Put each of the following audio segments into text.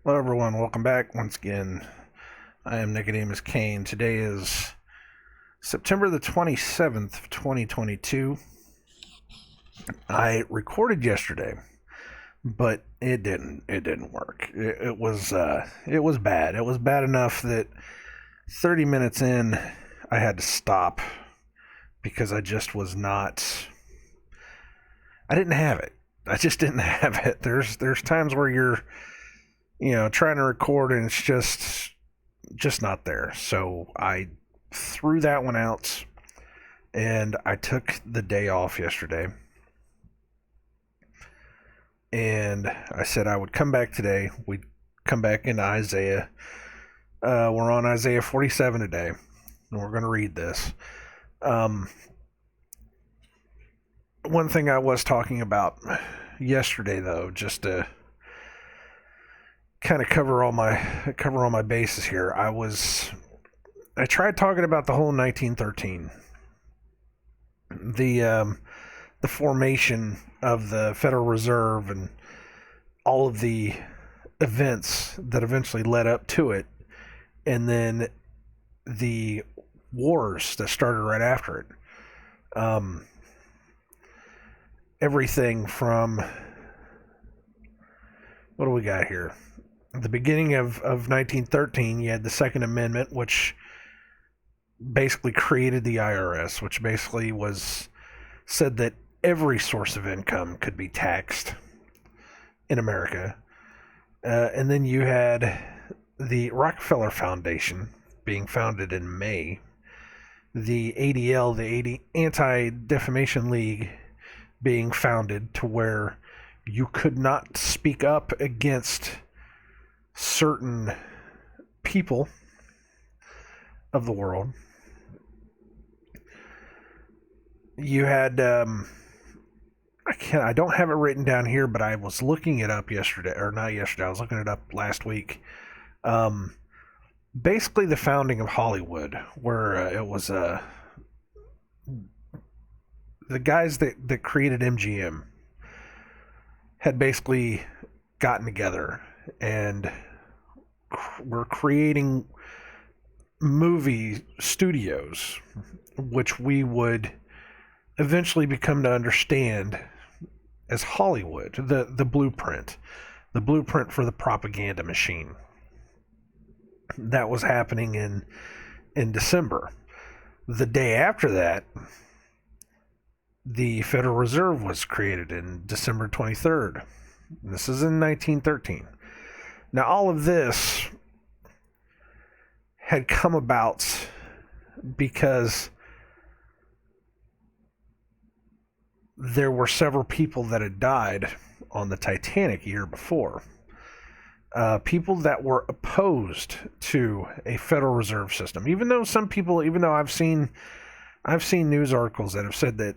Hello, everyone. Welcome back once again. I am Nicodemus Kane. Today is September the 27th, 2022. I recorded yesterday, but it didn't. It didn't work. It was bad. It was bad enough that 30 minutes in, I had to stop because I just was not. I didn't have it. I just didn't have it. There's times where you're trying to record and it's just not there. So I threw that one out and I took the day off yesterday. And I said I would come back today. We'd come back into Isaiah. We're on Isaiah 47 today, and we're going to read this. One thing I was talking about yesterday, though, just to kind of cover all my bases here. I tried talking about the whole 1913, the formation of the Federal Reserve and all of the events that eventually led up to it, and then the wars that started right after it. Um, Everything from what do we got here? At the beginning of 1913, you had the Second Amendment, which basically created the IRS, which basically was said that every source of income could be taxed in America. And then you had the Rockefeller Foundation being founded in May, the ADL, the Anti-Defamation League, being founded to where you could not speak up against certain people of the world. You had I don't have it written down here, but I was looking it up yesterday, or not yesterday. I was looking it up last week. Um, Basically, the founding of Hollywood, where it was the guys that created MGM had basically gotten together and were creating movie studios, which we would eventually become to understand as Hollywood, the blueprint for the propaganda machine. That was happening in December. The day after that, the Federal Reserve was created in December 23rd. This is in 1913. Now, all of this had come about because there were several people that had died on the Titanic year before. People that were opposed to a Federal Reserve system. Even though I've seen news articles that have said that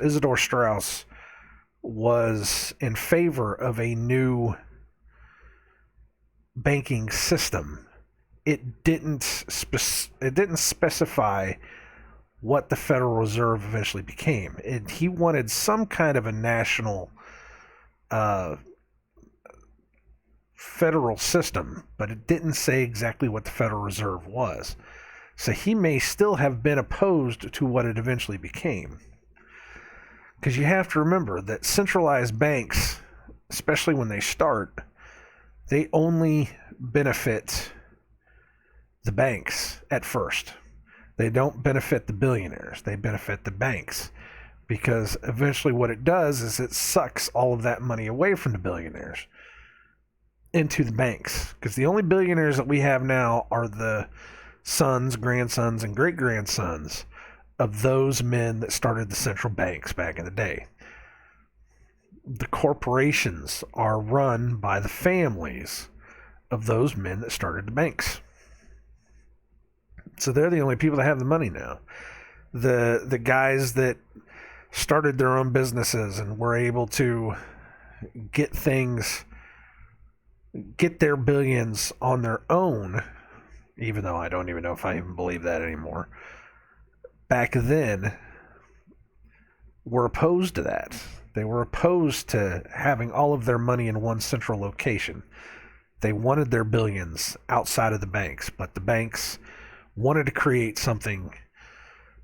Isidore Strauss, was in favor of a new banking system. It didn't specify what the Federal Reserve eventually became. He wanted some kind of a national federal system, but it didn't say exactly what the Federal Reserve was. So he may still have been opposed to what it eventually became. Because you have to remember that centralized banks, especially when they start, they only benefit the banks at first. They don't benefit the billionaires. They benefit the banks. Because eventually what it does is it sucks all of that money away from the billionaires into the banks. Because the only billionaires that we have now are the sons, grandsons, and great grandsons of those men that started the central banks back in the day. The corporations are run by the families of those men that started the banks. So they're the only people that have the money now. The guys that started their own businesses and were able to get their billions on their own, even though I don't even know if I even believe that anymore, back then were opposed to that. They were opposed to having all of their money in one central location. They wanted their billions outside of the banks, but the banks wanted to create something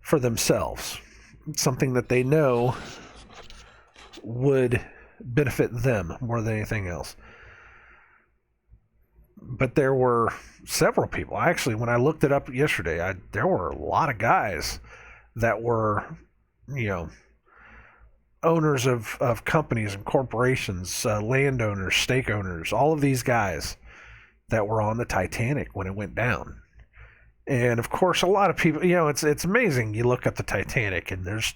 for themselves, something that they know would benefit them more than anything else. But there were several people. Actually, when I looked it up yesterday, there were a lot of guys that were, owners of companies and corporations, landowners, stake owners, all of these guys that were on the Titanic when it went down. And of course, a lot of people, it's amazing. You look at the Titanic and there's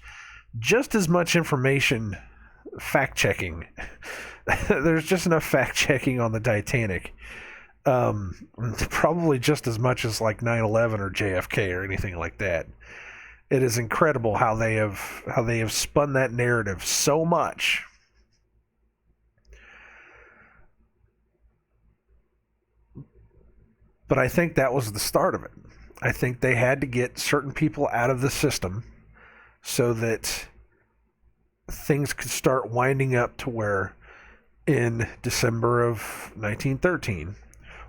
just as much information fact checking. There's just enough fact checking on the Titanic. Probably just as much as like 9/11 or JFK or anything like that. It is incredible how they have spun that narrative so much. But I think that was the start of it. I think they had to get certain people out of the system so that things could start winding up to where in December of 1913,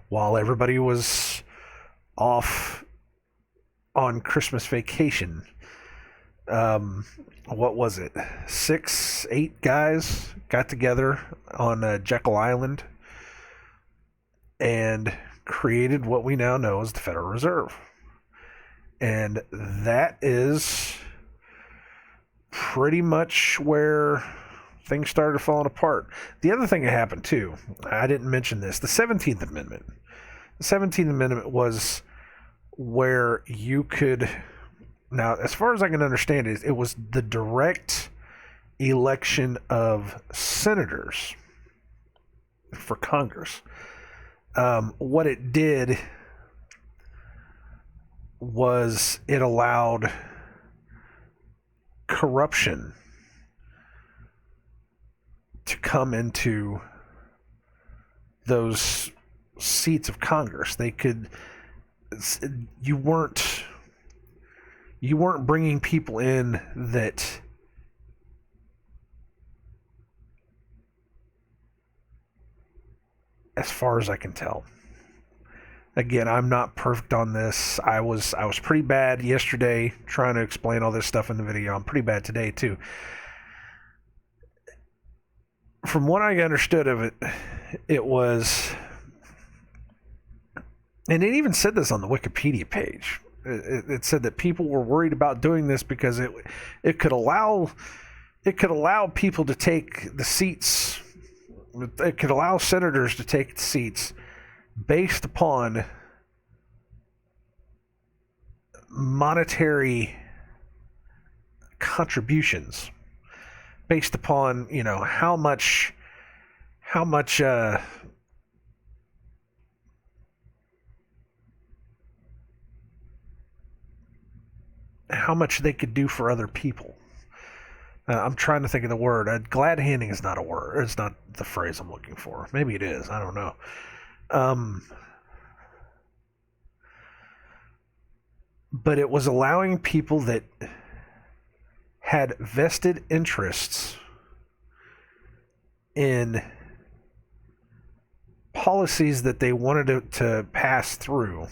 while everybody was off on Christmas vacation, what was it? 6, 8 guys got together on Jekyll Island and created what we now know as the Federal Reserve. And that is pretty much where things started falling apart. The other thing that happened too, I didn't mention this, the 17th Amendment. The 17th Amendment was where you could, now as far as I can understand it was the direct election of senators for Congress. What it did was it allowed corruption to come into those seats of Congress. You weren't bringing people in that as far as I can tell. Again, I'm not perfect on this. I was pretty bad yesterday trying to explain all this stuff in the video. I'm pretty bad today too. From what I understood of it, it was, and it even said this on the Wikipedia page. It said that people were worried about doing this because it could allow people to take the seats. It could allow senators to take the seats based upon monetary contributions, based upon how much they could do for other people. I'm trying to think of the word. Glad handing is not a word. It's not the phrase I'm looking for. Maybe it is. I don't know. But it was allowing people that had vested interests in policies that they wanted to pass through.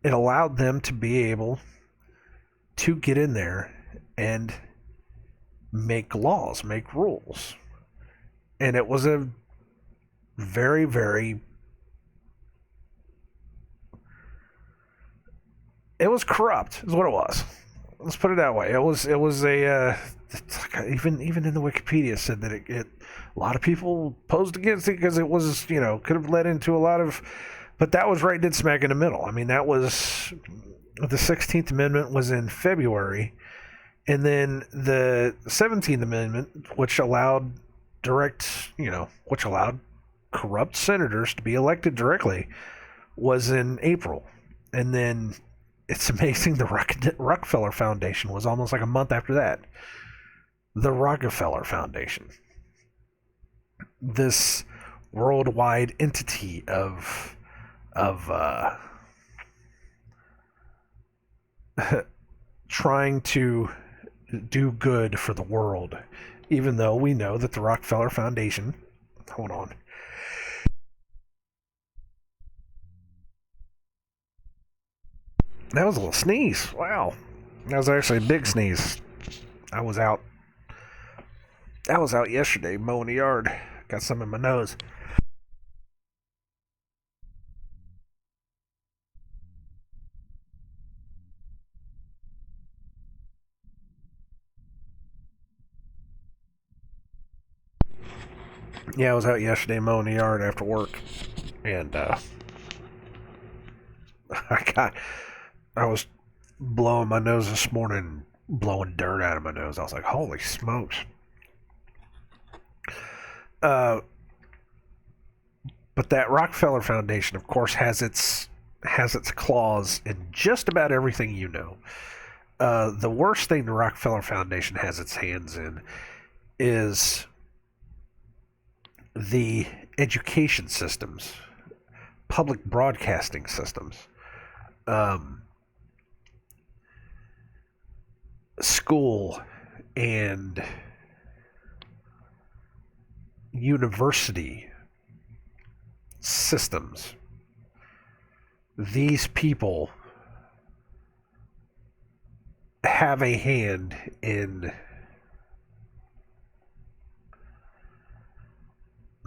It allowed them to be able to get in there and make laws, make rules. And it was a very, very, it was corrupt is what it was. Let's put it that way. It was a even in the Wikipedia said that it a lot of people opposed against it because it was could have led into a lot of, but that was right dead smack in the middle. I mean, that was the 16th Amendment was in February, and then the 17th Amendment, which allowed which allowed corrupt senators to be elected directly, was in April. And then it's amazing the Rockefeller Foundation was almost like a month after that. The Rockefeller Foundation, this worldwide entity of trying to do good for the world even though we know that the Rockefeller Foundation, hold on, that was a little sneeze. Wow. That was actually a big sneeze. I was out. I was out yesterday mowing the yard. Got some in my nose. Yeah, I was out yesterday mowing the yard after work, and I was blowing my nose this morning, blowing dirt out of my nose. I was like, holy smokes. Uh, but that Rockefeller Foundation, of course, has its claws in just about everything you know. The worst thing the Rockefeller Foundation has its hands in is the education systems, public broadcasting systems, school and university systems. These people have a hand in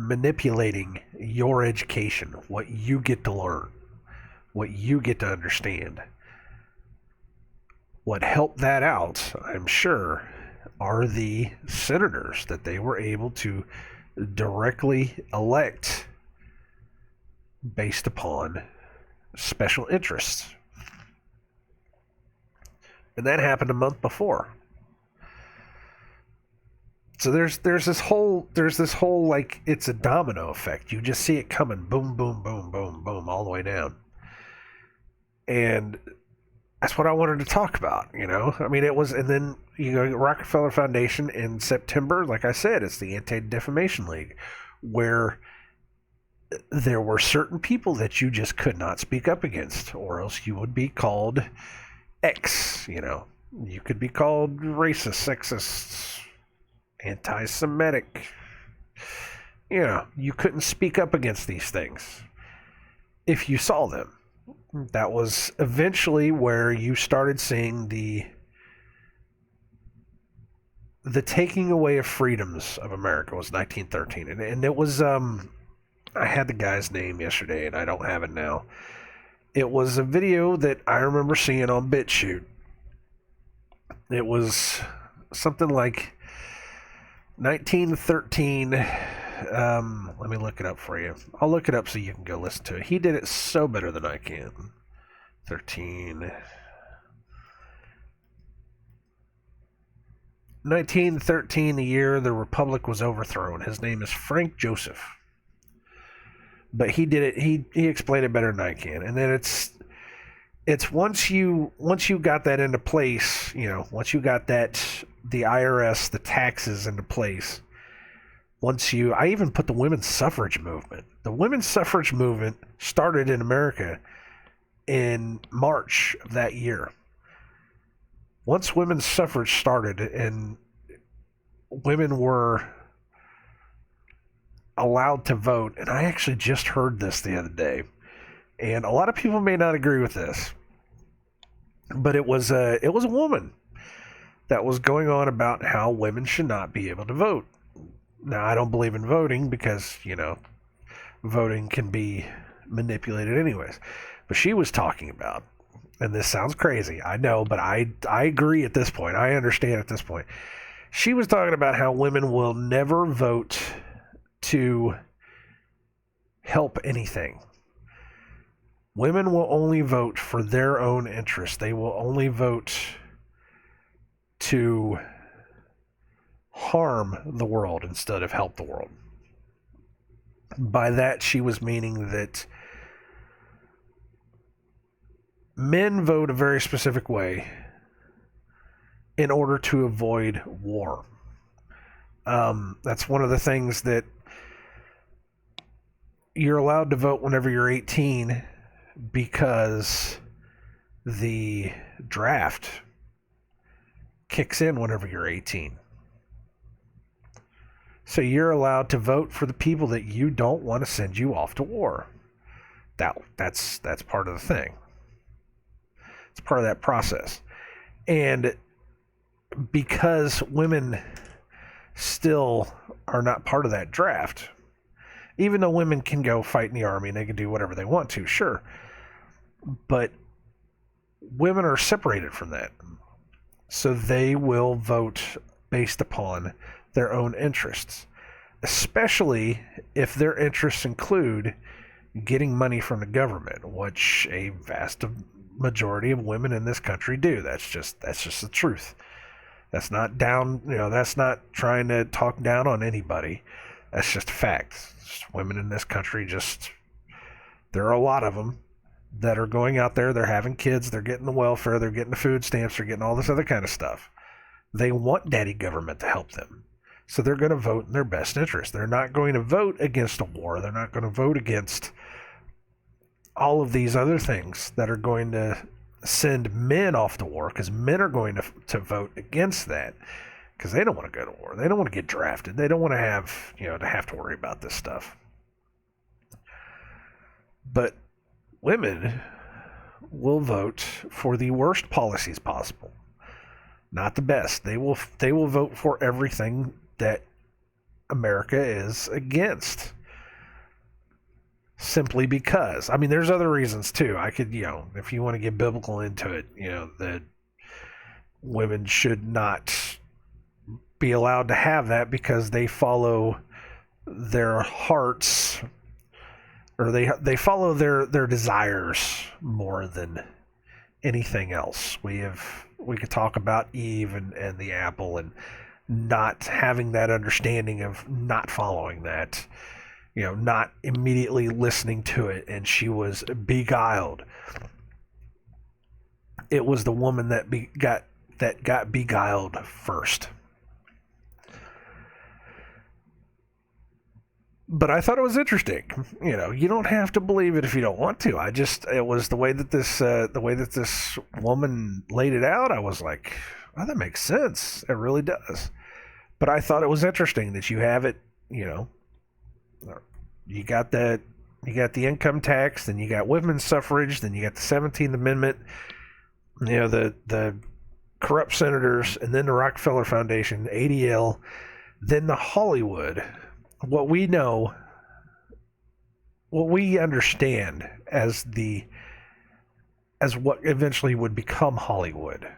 manipulating your education, what you get to learn, what you get to understand. What helped that out, I'm sure, are the senators that they were able to directly elect based upon special interests. And that happened a month before. So there's this whole like, it's a domino effect. You just see it coming, boom, boom, boom, boom, boom, all the way down. And that's what I wanted to talk about, you know? I mean, it was, and then, you know, Rockefeller Foundation in September, like I said, it's the Anti-Defamation League, where there were certain people that you just could not speak up against, or else you would be called X, you know? You could be called racist, sexist, anti-Semitic. You know, you couldn't speak up against these things if you saw them. That was eventually where you started seeing the taking away of freedoms of America was 1913. And it was, I had the guy's name yesterday and I don't have it now. It was a video that I remember seeing on BitChute. It was something like 1913. Let me look it up for you. I'll look it up so you can go listen to it. He did it so better than I can. 1913, the year the Republic was overthrown. His name is Frank Joseph. But he did it, he explained it better than I can. And then it's once you got that into place, you know, once you got that, the IRS, the taxes into place, I even put the women's suffrage movement. The women's suffrage movement started in America in March of that year. Once women's suffrage started and women were allowed to vote, and I actually just heard this the other day, and a lot of people may not agree with this, but it was a woman that was going on about how women should not be able to vote. Now, I don't believe in voting because, you know, voting can be manipulated anyways. But she was talking about, and this sounds crazy, I know, but I agree at this point. I understand at this point. She was talking about how women will never vote to help anything. Women will only vote for their own interest. They will only vote to harm the world instead of help the world. By that, she was meaning that men vote a very specific way in order to avoid war. That's one of the things that you're allowed to vote whenever you're 18 because the draft kicks in whenever you're 18. So you're allowed to vote for the people that you don't want to send you off to war. That's part of the thing. It's part of that process. And because women still are not part of that draft, even though women can go fight in the army and they can do whatever they want to, sure. But women are separated from that. So they will vote based upon their own interests, especially if their interests include getting money from the government, which a vast majority of women in this country do. That's just the truth. That's not that's not trying to talk down on anybody. That's just a fact. Just women in this country, there are a lot of them that are going out there, they're having kids, they're getting the welfare, they're getting the food stamps, they're getting all this other kind of stuff. They want daddy government to help them. So they're going to vote in their best interest. They're not going to vote against a war. They're not going to vote against all of these other things that are going to send men off to war, because men are going to vote against that because they don't want to go to war. They don't want to get drafted. They don't want to have to worry about this stuff. But women will vote for the worst policies possible, not the best. They will vote for everything that America is against, simply because. I mean, there's other reasons too. I could, if you want to get biblical into it, that women should not be allowed to have that because they follow their hearts, or they follow their desires more than anything else. We could talk about Eve and the apple, and not having that understanding of not following that, not immediately listening to it, and she was beguiled. It was the woman that got beguiled first. But I thought it was interesting. You don't have to believe it if you don't want to. It was the way that this woman laid it out. I was like, oh, that makes sense. It really does. But I thought it was interesting that you have it. You got the income tax, then you got women's suffrage, then you got the 17th Amendment. The corrupt senators, and then the Rockefeller Foundation, ADL, then the Hollywood. What we understand as what eventually would become Hollywood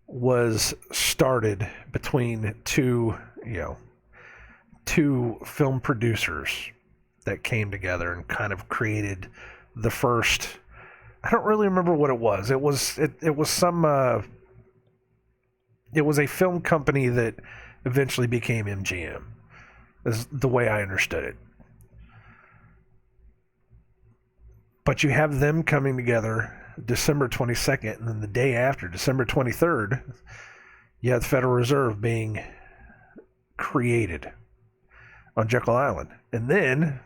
was started between two film producers that came together and kind of created the first. I don't really remember what it was. It was a film company that eventually became MGM. Is the way I understood it. But you have them coming together December 22nd, and then the day after, December 23rd, you have the Federal Reserve being created on Jekyll Island. And then,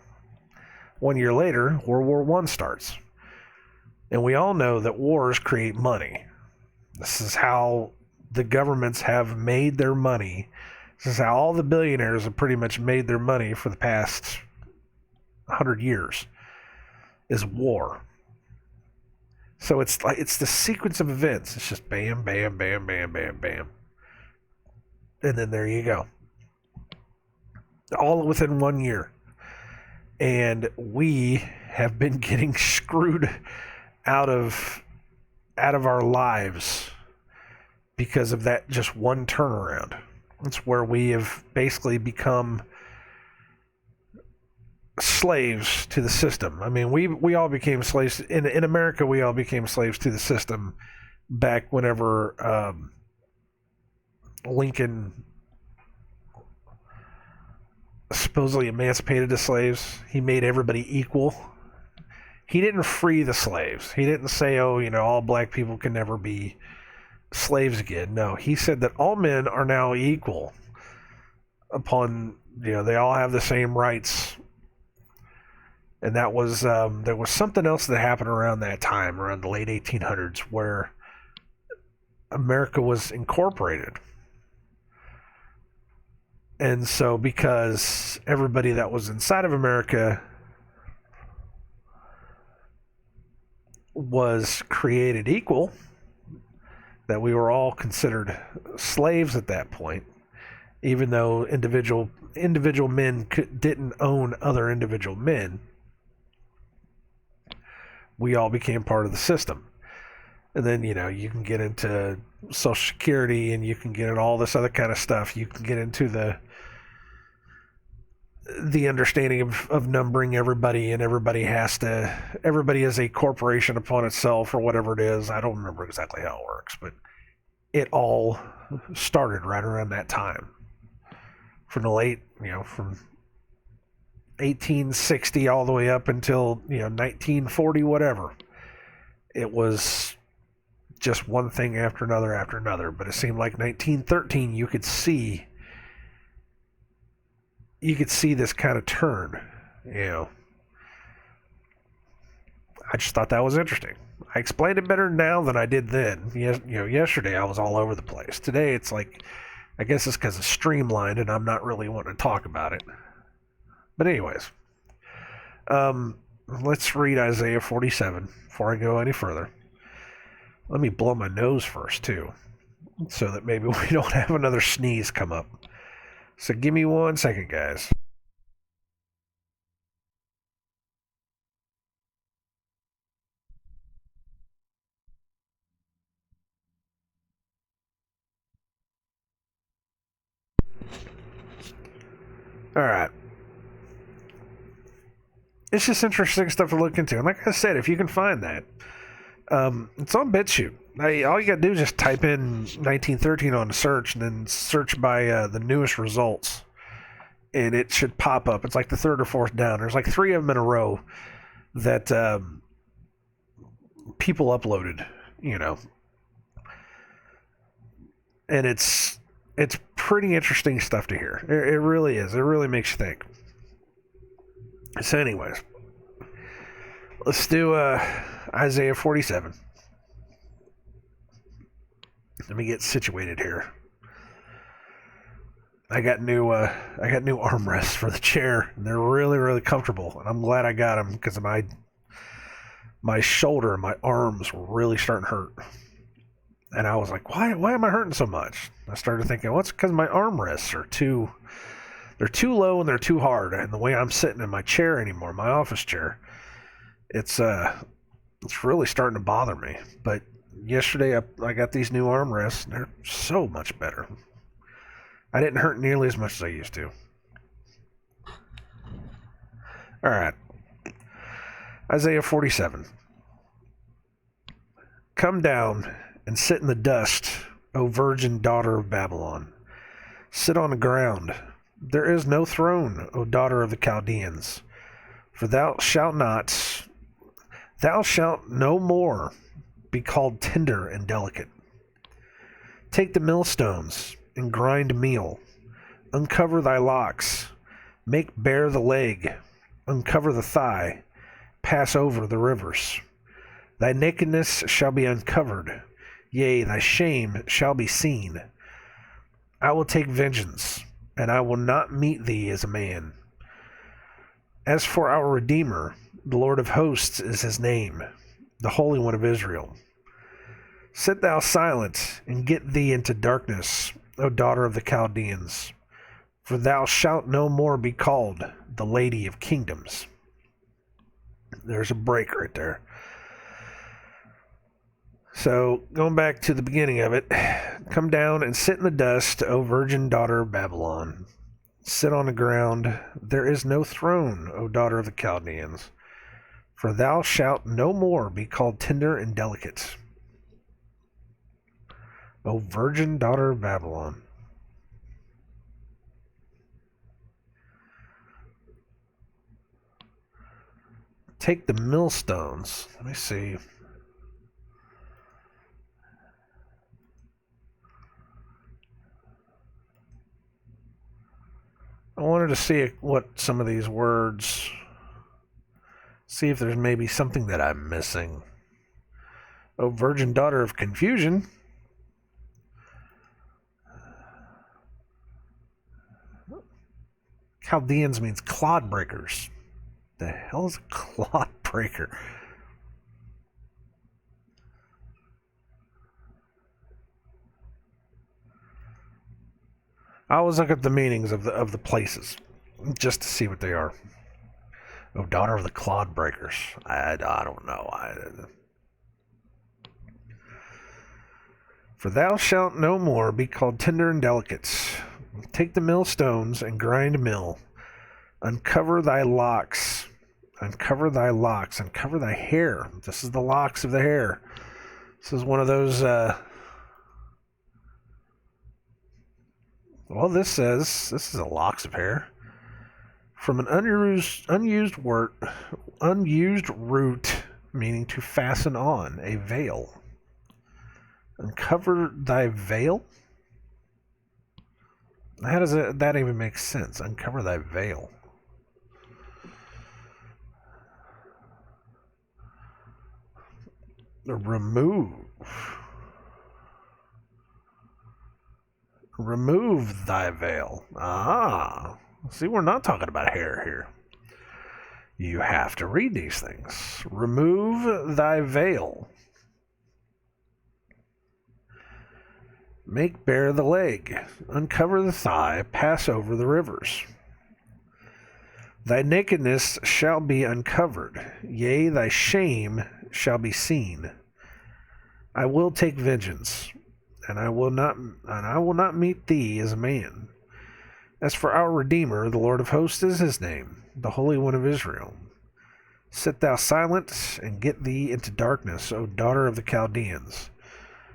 1 year later, World War I starts. And we all know that wars create money. This is how the governments have made their money. This is how all the billionaires have pretty much made their money for the past 100 years, is war. So it's the sequence of events. It's just bam, bam, bam, bam, bam, bam. And then there you go. All within 1 year. And we have been getting screwed out of our lives because of that just one turnaround. It's where we have basically become slaves to the system. I mean, we all became slaves in America. We all became slaves to the system back whenever Lincoln supposedly emancipated the slaves. He made everybody equal. He didn't free the slaves. He didn't say, all black people can never be slaves again. No, he said that all men are now equal upon, they all have the same rights. And that was, there was something else that happened around that time, around the late 1800s, where America was incorporated. And so because everybody that was inside of America was created equal, that we were all considered slaves at that point, even though individual men didn't own other individual men, we all became part of the system. And then, you can get into Social Security, and you can get into all this other kind of stuff. You can get into the understanding of numbering everybody, and everybody is a corporation upon itself, or whatever it is. I don't remember exactly how it works, but it all started right around that time. From from 1860 all the way up until, 1940, whatever. It was just one thing after another. But it seemed like 1913, you could see this kind of turn. I just thought that was interesting. I explained it better now than I did then. Yesterday I was all over the place. Today it's like, I guess it's because it's streamlined and I'm not really wanting to talk about it. But anyways, let's read Isaiah 47 before I go any further. Let me blow my nose first, too, so that maybe we don't have another sneeze come up. So give me 1 second, guys. All right. It's just interesting stuff to look into. And like I said, if you can find that, it's on BitChute. All you got to do is just type in 1913 on the search, and then search by the newest results. And it should pop up. It's like the third or fourth down. There's like 3 of them in a row that people uploaded, And it's pretty interesting stuff to hear. It really is. It really makes you think. So anyways, let's do Isaiah 47. Let me get situated here. I got new armrests for the chair, and they're really, really comfortable. And I'm glad I got them because my shoulder and my arms were really starting to hurt. And I was like, why am I hurting so much? I started thinking, well, it's because my armrests are too low and they're too hard. And the way I'm sitting in my chair anymore, my office chair, it's really starting to bother me. But yesterday I got these new armrests, and they're so much better. I didn't hurt nearly as much as I used to. All right. Isaiah 47. Come down and sit in the dust, O virgin daughter of Babylon. Sit on the ground. There is no throne, O daughter of the Chaldeans. For thou shalt no more be called tender and delicate. Take the millstones and grind meal. Uncover thy locks. Make bare the leg. Uncover the thigh. Pass over the rivers. Thy nakedness shall be uncovered. Yea, thy shame shall be seen. I will take vengeance, and I will not meet thee as a man. As for our Redeemer, the Lord of hosts is his name, the Holy One of Israel. Sit thou silent, and get thee into darkness, O daughter of the Chaldeans, for thou shalt no more be called the Lady of Kingdoms. There's a break right there. So, going back to the beginning of it, come down and sit in the dust, O virgin daughter of Babylon. Sit on the ground. There is no throne, O daughter of the Chaldeans, for thou shalt no more be called tender and delicate. O virgin daughter of Babylon. Take the millstones. Let me see. I wanted to see what some of these words, see if there's maybe something that I'm missing. O virgin daughter of confusion. Chaldeans means clod breakers. The hell is a clod breaker? I always look up the meanings of the places just to see what they are. Oh, daughter of the clod breakers. I don't know. For thou shalt no more be called tender and delicate. Take the millstones and grind mill. Uncover thy locks. Uncover thy locks. Uncover thy hair. This is the locks of the hair. This is one of those... well, this is a locks of hair. From an unused root, meaning to fasten on, a veil. Uncover thy veil? How does that even make sense? Uncover thy veil. Remove thy veil. Ah. See, we're not talking about hair here. You have to read these things. Remove thy veil. Make bare the leg. Uncover the thigh. Pass over the rivers. Thy nakedness shall be uncovered. Yea, thy shame shall be seen. I will take vengeance, and I will not meet thee as a man. As for our Redeemer, the Lord of hosts is his name, the Holy One of Israel. Sit thou silent, and get thee into darkness, O daughter of the Chaldeans.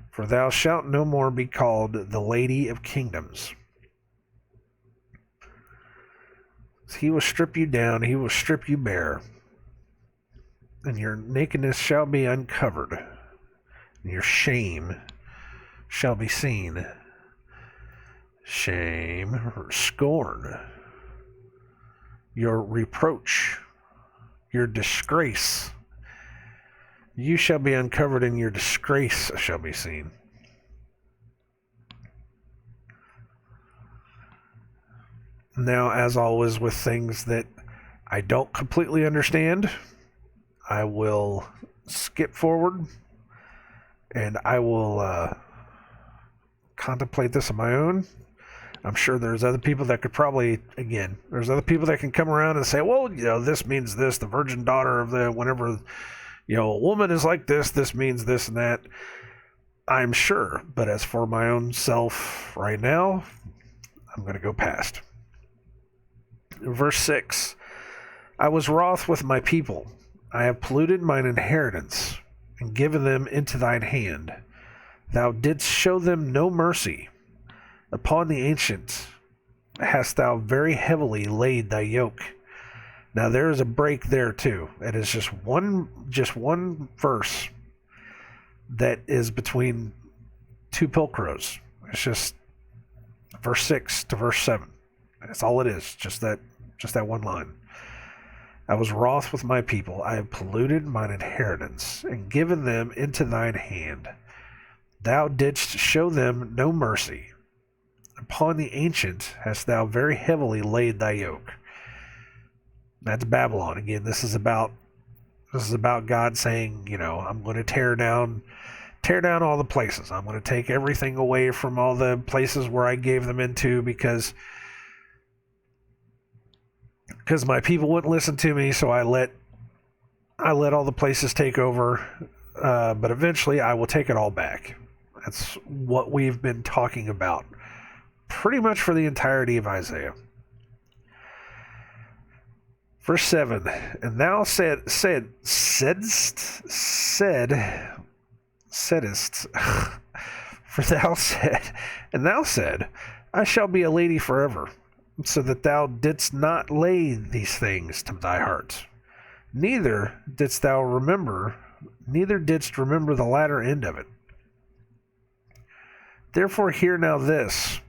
For thou shalt no more be called the Lady of Kingdoms. He will strip you down, he will strip you bare, and your nakedness shall be uncovered, and your shame shall be seen. Shame or scorn, your reproach, your disgrace. You shall be uncovered, and your disgrace shall be seen. Now, as always with things that I don't completely understand, I will skip forward, and I will contemplate this on my own. I'm sure there's other people that could probably, again, there's other people that can come around and say, well, this means this, the virgin daughter of the, whenever, a woman is like this means this and that. I'm sure. But as for my own self right now, I'm going to go past. Verse 6, I was wroth with my people. I have polluted mine inheritance and given them into thine hand. Thou didst show them no mercy. Upon the ancient hast thou very heavily laid thy yoke. Now there is a break there too. It is just one verse that is between two pilcrows. It's just verse 6 to verse 7. That's all it is. Just that one line. I was wroth with my people. I have polluted mine inheritance and given them into thine hand. Thou didst show them no mercy. Upon the ancient hast thou very heavily laid thy yoke. That's Babylon. Again, this is about God saying, I'm going to tear down all the places. I'm going to take everything away from all the places where I gave them into because my people wouldn't listen to me, so I let all the places take over. But eventually I will take it all back. That's what we've been talking about pretty much for the entirety of Isaiah. Verse 7, and thou saidst, for thou said, I shall be a lady forever, so that thou didst not lay these things to thy heart. Neither didst remember the latter end of it. Therefore hear now this,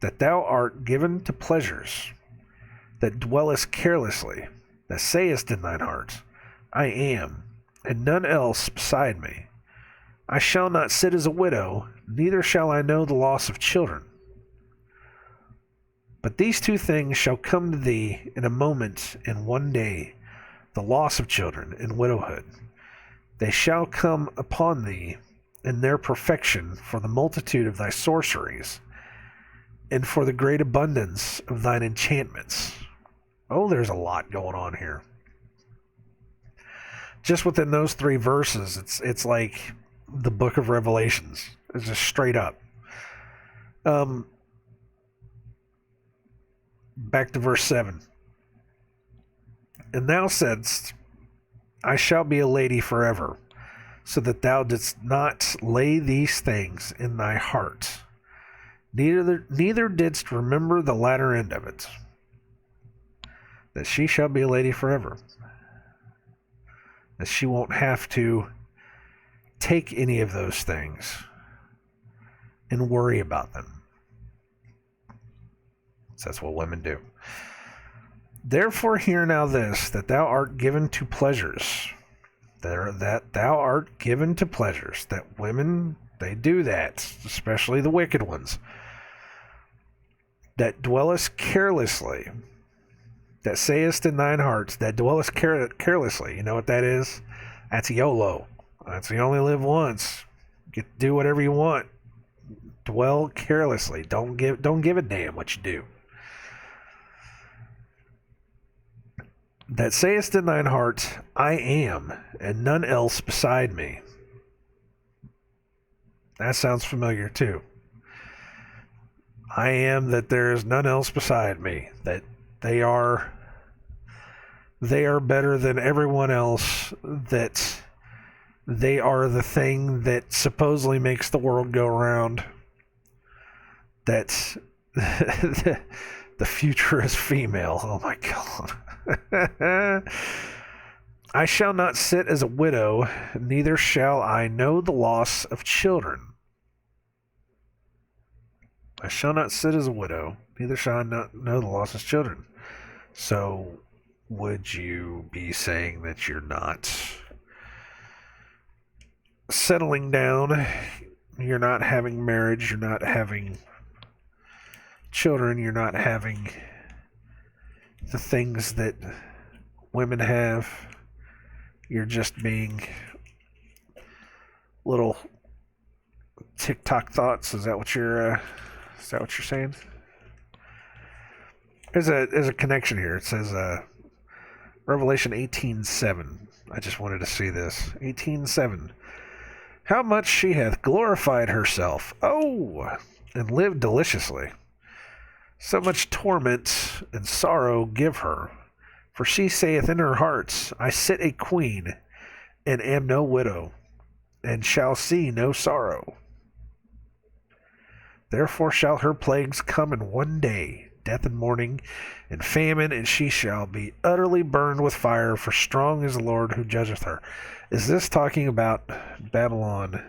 that thou art given to pleasures, that dwellest carelessly, that sayest in thine heart, I am, and none else beside me. I shall not sit as a widow, neither shall I know the loss of children. But these two things shall come to thee in a moment, in one day, the loss of children and widowhood. They shall come upon thee in their perfection for the multitude of thy sorceries, and for the great abundance of thine enchantments. Oh, there's a lot going on here. Just within those 3 verses, it's like the book of Revelations. It's just straight up. Back to verse 7. And thou saidst, I shall be a lady forever, so that thou didst not lay these things in thy heart, neither didst remember the latter end of it, that she shall be a lady forever, that she won't have to take any of those things and worry about them. So that's what women do. Therefore hear now this, that thou art given to pleasures, that thou art given to pleasures, that women, they do that, especially the wicked ones, that dwellest carelessly, that sayest in thine heart, that dwellest carelessly. You know what that is? That's YOLO. That's you only live once. Get to do whatever you want. Dwell carelessly. Don't give a damn what you do. That sayest in thine heart, I am, and none else beside me. That sounds familiar too. I am, that there is none else beside me. That they are better than everyone else. That they are the thing that supposedly makes the world go round. That the future is female. Oh my God. I shall not sit as a widow, neither shall I know the loss of children. I shall not sit as a widow, neither shall I not know the loss of children. So, would you be saying that you're not settling down, you're not having marriage, you're not having children, you're not having the things that women have, you're just being little TikTok thoughts? Is that what you're saying? There's a connection here. It says Revelation 18:7. I just wanted to see this. 18:7. How much she hath glorified herself, and lived deliciously. So much torment and sorrow give her. For she saith in her heart, I sit a queen, and am no widow, and shall see no sorrow. Therefore shall her plagues come in one day, death and mourning, and famine, and she shall be utterly burned with fire, for strong is the Lord who judgeth her. Is this talking about Babylon?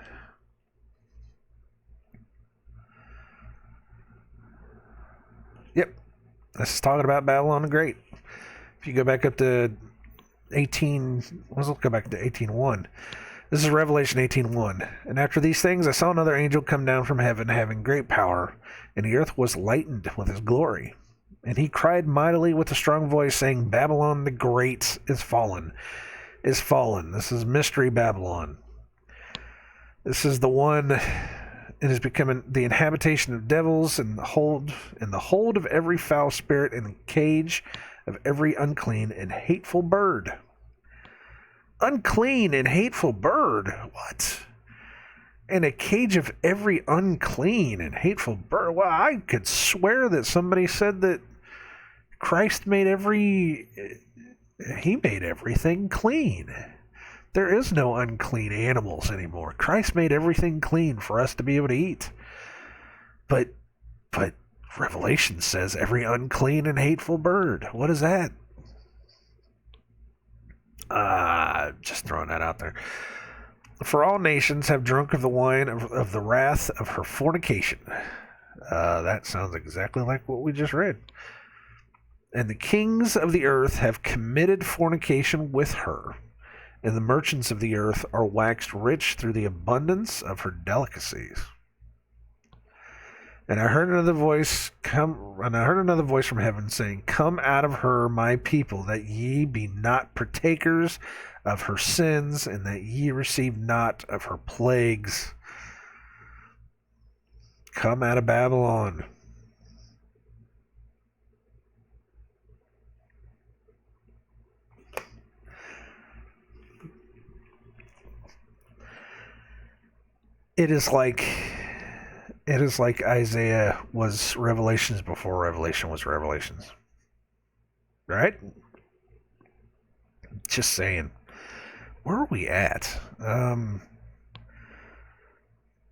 Yep. This is talking about Babylon the Great. If you go back up to 18, let's go back to 18:1. This is Revelation 18:1. And after these things I saw another angel come down from heaven, having great power, and the earth was lightened with his glory. And he cried mightily with a strong voice, saying, Babylon the Great is fallen, is fallen. This is Mystery Babylon. This is the one, it is becoming the inhabitation of devils, and the hold of every foul spirit, and the cage of every unclean and hateful bird. Unclean and hateful bird? What? And a cage of every unclean and hateful bird? Well, I could swear that somebody said that Christ made he made everything clean. There is no unclean animals anymore. Christ made everything clean for us to be able to eat. But Revelation says every unclean and hateful bird. What is that? Just throwing that out there. For all nations have drunk of the wine of the wrath of her fornication. That sounds exactly like what we just read. And the kings of the earth have committed fornication with her, and the merchants of the earth are waxed rich through the abundance of her delicacies. And I heard another voice from heaven saying, "Come out of her, my people, that ye be not partakers of her sins, and that ye receive not of her plagues. Come out of Babylon." It is like Isaiah was Revelations before Revelation was Revelations. Right? Just saying. Where are we at?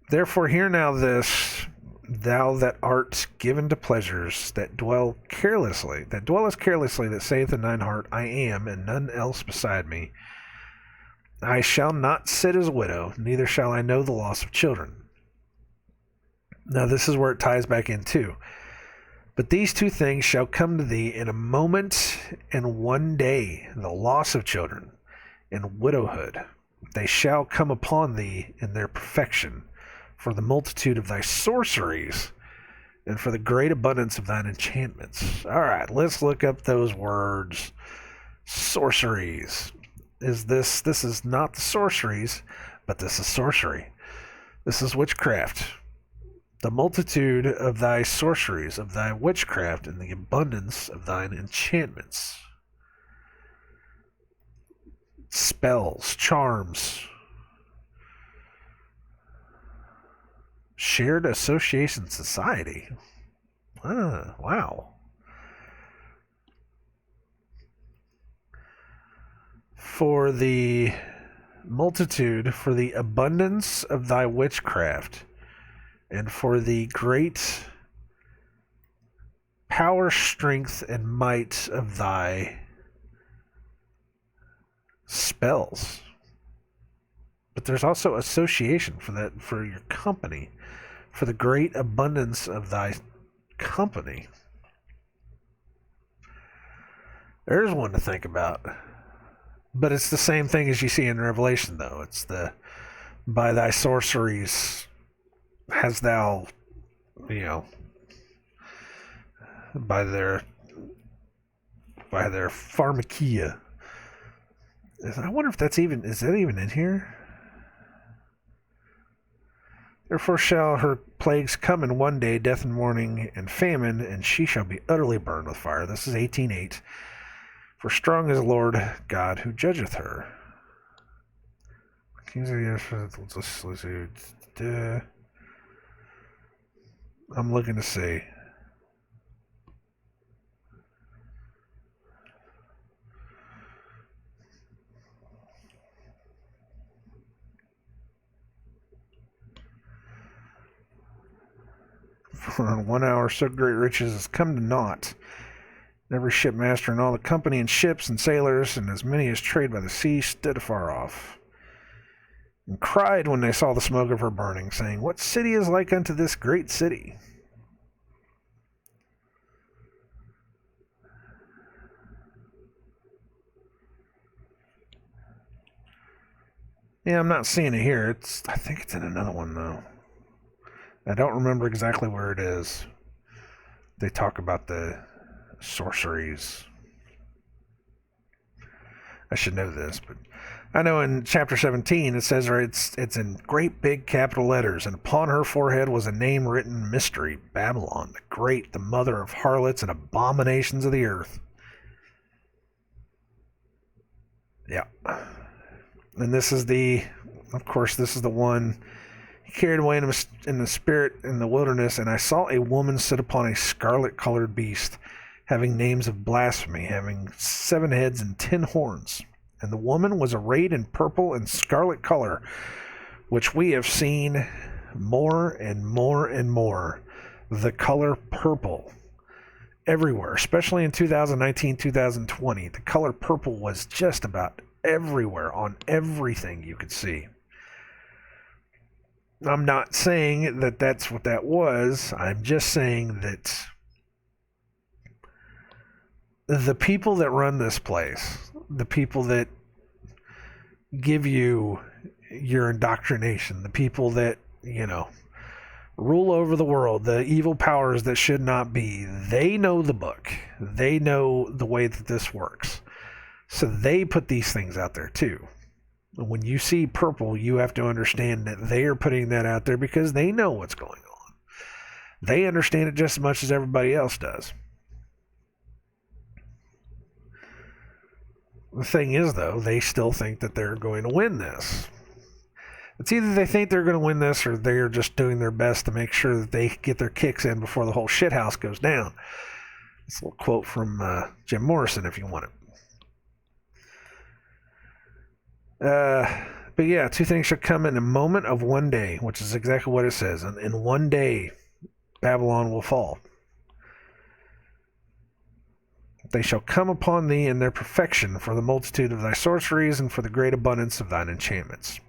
Therefore hear now this, thou that art given to pleasures, that dwellest carelessly, that saith in thine heart, I am, and none else beside me. I shall not sit as a widow, neither shall I know the loss of children. Now this is where it ties back in too. But these two things shall come to thee in a moment and one day, the loss of children and widowhood. They shall come upon thee in their perfection, for the multitude of thy sorceries, and for the great abundance of thine enchantments. All right, let's look up those words. Sorceries. This is not the sorceries, but this is sorcery. This is witchcraft. The multitude of thy sorceries, of thy witchcraft, and the abundance of thine enchantments. Spells, charms. Shared association society. Wow. For the multitude, for the abundance of thy witchcraft, and for the great power, strength, and might of thy spells. But there's also association for that, for your company, for the great abundance of thy company. There's one to think about. But it's the same thing as you see in Revelation, though. It's the, by thy sorceries hast thou, by their pharmakia. I wonder if is that even in here? Therefore shall her plagues come in one day, death and mourning and famine, and she shall be utterly burned with fire. This is 18:8. For strong is the Lord God who judgeth her. I'm looking to see. For in 1 hour so great riches has come to naught. Every shipmaster and all the company and ships and sailors, and as many as trade by the sea, stood afar off, and cried when they saw the smoke of her burning, saying, What city is like unto this great city? Yeah, I'm not seeing it here. I think it's in another one, though. I don't remember exactly where it is. They talk about the sorceries. I should know this, but I know in chapter 17 it says it's in great big capital letters, and upon her forehead was a name written, Mystery, Babylon, the Great, the mother of harlots and abominations of the earth. Yeah. And this is the one he carried away in the spirit in the wilderness, and I saw a woman sit upon a scarlet-colored beast, having names of blasphemy, having 7 heads and 10 horns. And the woman was arrayed in purple and scarlet color, which we have seen more and more and more. The color purple. Everywhere, especially in 2019, 2020. The color purple was just about everywhere, on everything you could see. I'm not saying that that's what that was. I'm just saying that the people that run this place, the people that give you your indoctrination, the people that, rule over the world, the evil powers that should not be, they know the book. They know the way that this works. So they put these things out there too. When you see purple, you have to understand that they are putting that out there because they know what's going on. They understand it just as much as everybody else does. The thing is, though, they still think that they're going to win this. It's either they think they're going to win this or they're just doing their best to make sure that they get their kicks in before the whole shithouse goes down. It's a little quote from Jim Morrison, if you want it. But yeah, two things shall come in a moment of one day, which is exactly what it says. And in one day, Babylon will fall. They shall come upon thee in their perfection for the multitude of thy sorceries and for the great abundance of thine enchantments.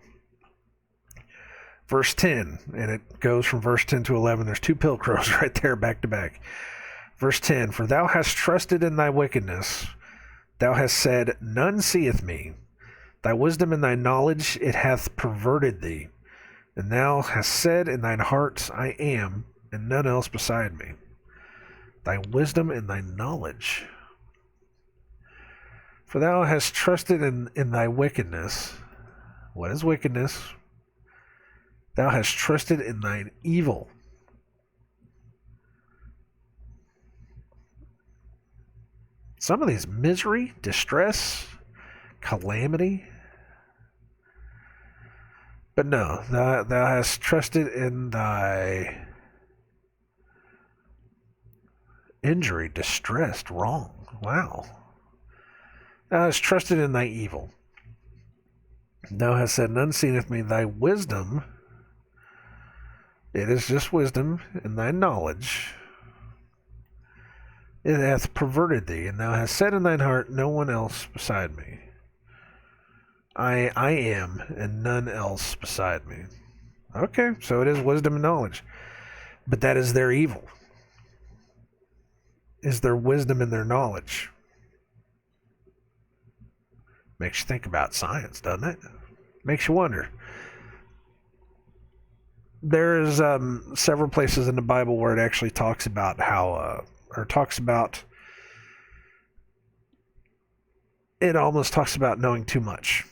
Verse 10, and it goes from verse 10 to 11. There's two pilcrows right there back to back. Verse 10, for thou hast trusted in thy wickedness. Thou hast said, none seeth me. Thy wisdom and thy knowledge, it hath perverted thee. And thou hast said in thine heart, I am, and none else beside me. Thy wisdom and thy knowledge. For thou hast trusted in thy wickedness. What is wickedness? Thou hast trusted in thine evil. Some of these misery, distress, calamity. But no, thou hast trusted in thy injury, distressed, wrong. Wow. Thou hast trusted in thy evil. Thou hast said, none seeth me. Thy wisdom, it is just wisdom, and thy knowledge, it hath perverted thee, and thou hast said in thine heart, no one else beside me. I am, and none else beside me. Okay, so it is wisdom and knowledge. But that is their evil. Is their wisdom and their knowledge. Makes you think about science, doesn't it? Makes you wonder. There's several places in the Bible where it actually talks about how, it almost talks about knowing too much.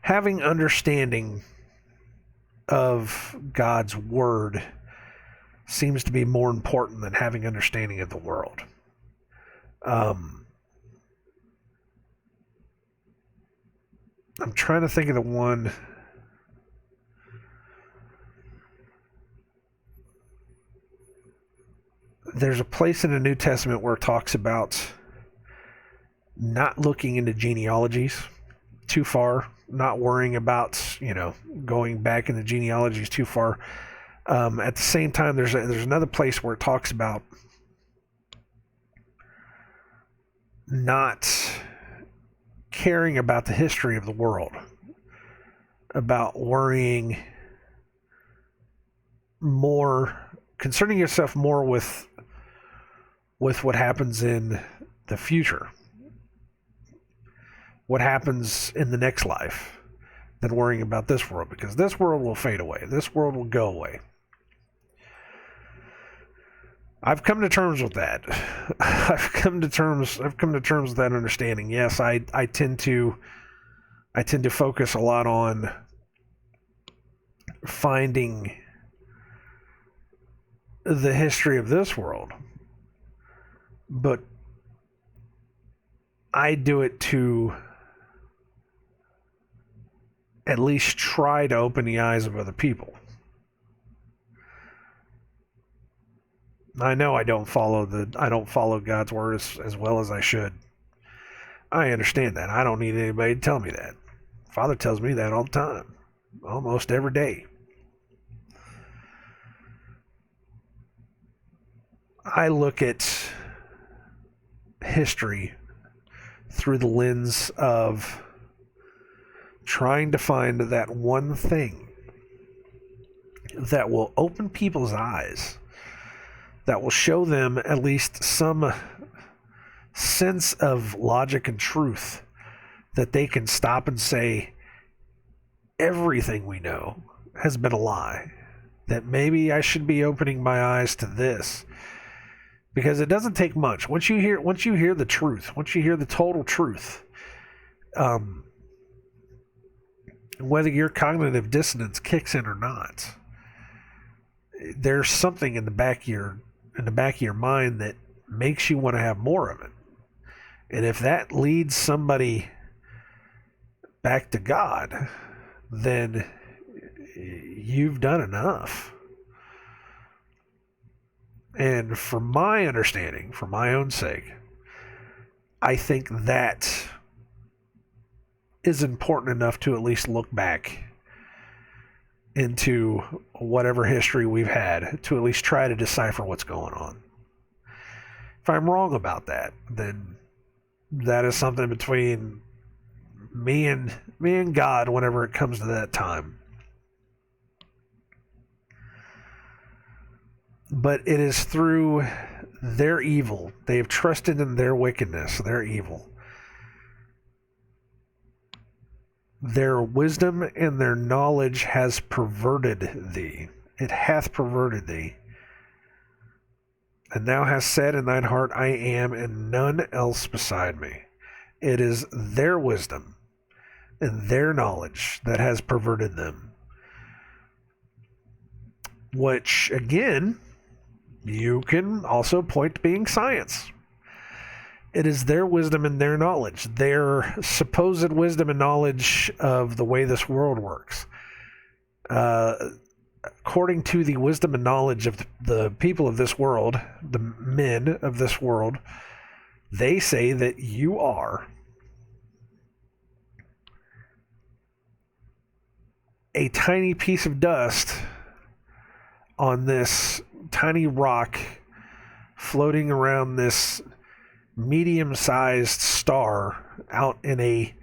Having understanding of God's word seems to be more important than having understanding of the world. I'm trying to think of the one. There's a place in the New Testament where it talks about not looking into genealogies too far, not worrying about, going back in the genealogies too far. At the same time, there's another place where it talks about not caring about the history of the world, about worrying more, concerning yourself more with what happens in the future, what happens in the next life, than worrying about this world, because this world will fade away. This world will go away. I've come to terms with that. I've come to terms with that understanding. Yes, I tend to focus a lot on finding the history of this world, but I do it to at least try to open the eyes of other people. I know I don't follow God's word as well as I should. I understand that. I don't need anybody to tell me that. Father tells me that all the time, almost every day. I look at history through the lens of trying to find that one thing that will open people's eyes, that will show them at least some sense of logic and truth that they can stop and say, everything we know has been a lie, that maybe I should be opening my eyes to this. Because it doesn't take much. Once you hear the truth, once you hear the total truth, whether your cognitive dissonance kicks in or not, there's something in the back of your mind that makes you want to have more of it. And if that leads somebody back to God, then you've done enough. And from my understanding, for my own sake, I think that is important enough to at least look back into whatever history we've had to at least try to decipher what's going on. If I'm wrong about that, then that is something between me and God whenever it comes to that time. But it is through their evil. They have trusted in their wickedness, their evil. Their wisdom and their knowledge has perverted thee. It hath perverted thee. And thou hast said in thine heart, I am, and none else beside me. It is their wisdom and their knowledge that has perverted them. Which, again, you can also point to being science. It is their wisdom and their knowledge, their supposed wisdom and knowledge of the way this world works. According to the wisdom and knowledge of the people of this world, the men of this world, they say that you are a tiny piece of dust on this tiny rock floating around this medium-sized star out in a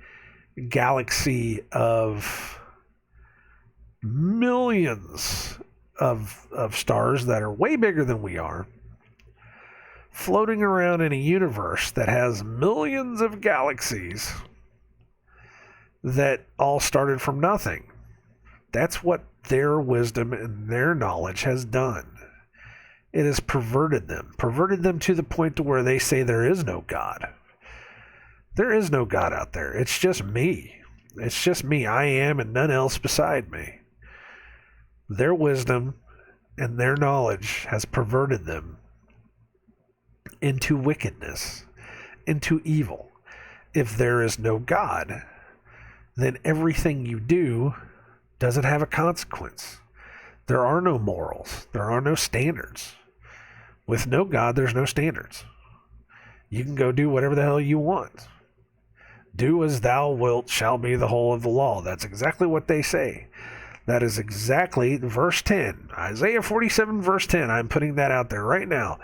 galaxy of millions of stars that are way bigger than we are, floating around in a universe that has millions of galaxies that all started from nothing. That's what their wisdom and their knowledge has done. It has perverted them to the point to where they say there is no God. There is no God out there. It's just me. It's just me. I am and none else beside me. Their wisdom and their knowledge has perverted them into wickedness, into evil. If there is no God, then everything you do doesn't have a consequence. There are no morals. There are no standards. With no God, there's no standards. You can go do whatever the hell you want. Do as thou wilt shall be the whole of the law. That's exactly what they say. That is exactly verse 10. Isaiah 47 verse 10. I'm putting that out there right now.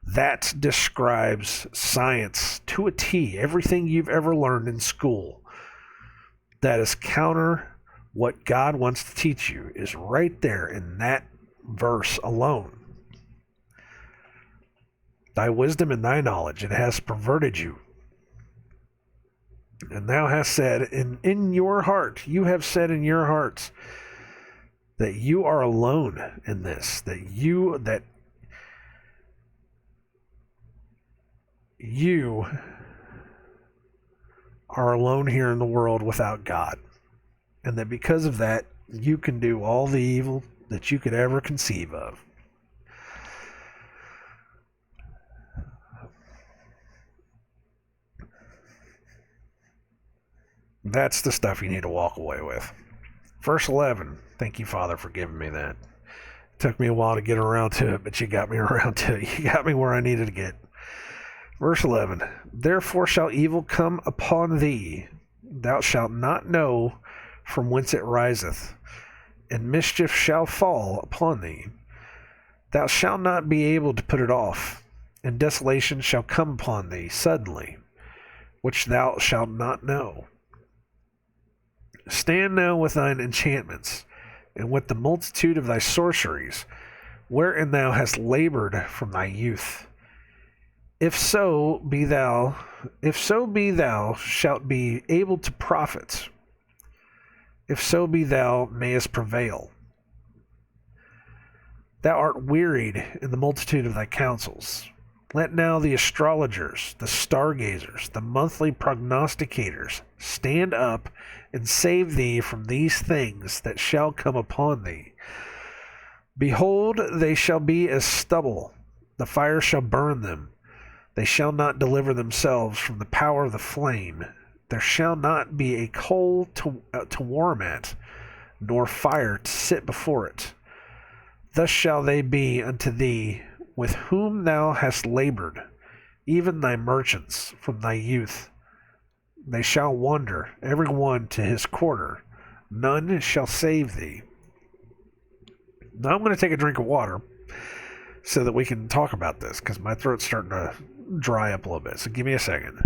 That describes science to a T. Everything you've ever learned in school that is counter what God wants to teach you is right there in that verse alone. Thy wisdom and thy knowledge, it has perverted you. And thou hast said in your heart, you have said in your hearts that you are alone in this, that you are alone here in the world without God. And that because of that, you can do all the evil that you could ever conceive of. That's the stuff you need to walk away with. Verse 11. Thank you, Father, for giving me that. It took me a while to get around to it, but you got me around to it. You got me where I needed to get. Verse 11. Therefore shall evil come upon thee. Thou shalt not know from whence it riseth, and mischief shall fall upon thee. Thou shalt not be able to put it off, and desolation shall come upon thee suddenly, which thou shalt not know. Stand now with thine enchantments, and with the multitude of thy sorceries, wherein thou hast labored from thy youth. If so be thou shalt be able to profit, if so be thou mayest prevail. Thou art wearied in the multitude of thy counsels. Let now the astrologers, the stargazers, the monthly prognosticators stand up and save thee from these things that shall come upon thee. Behold, they shall be as stubble, the fire shall burn them. They shall not deliver themselves from the power of the flame. There shall not be a coal to warm at, nor fire to sit before it. Thus shall they be unto thee with whom thou hast labored, even thy merchants from thy youth. They shall wander, every one to his quarter. None shall save thee. Now I'm going to take a drink of water so that we can talk about this, because my throat's starting to dry up a little bit. So give me a second.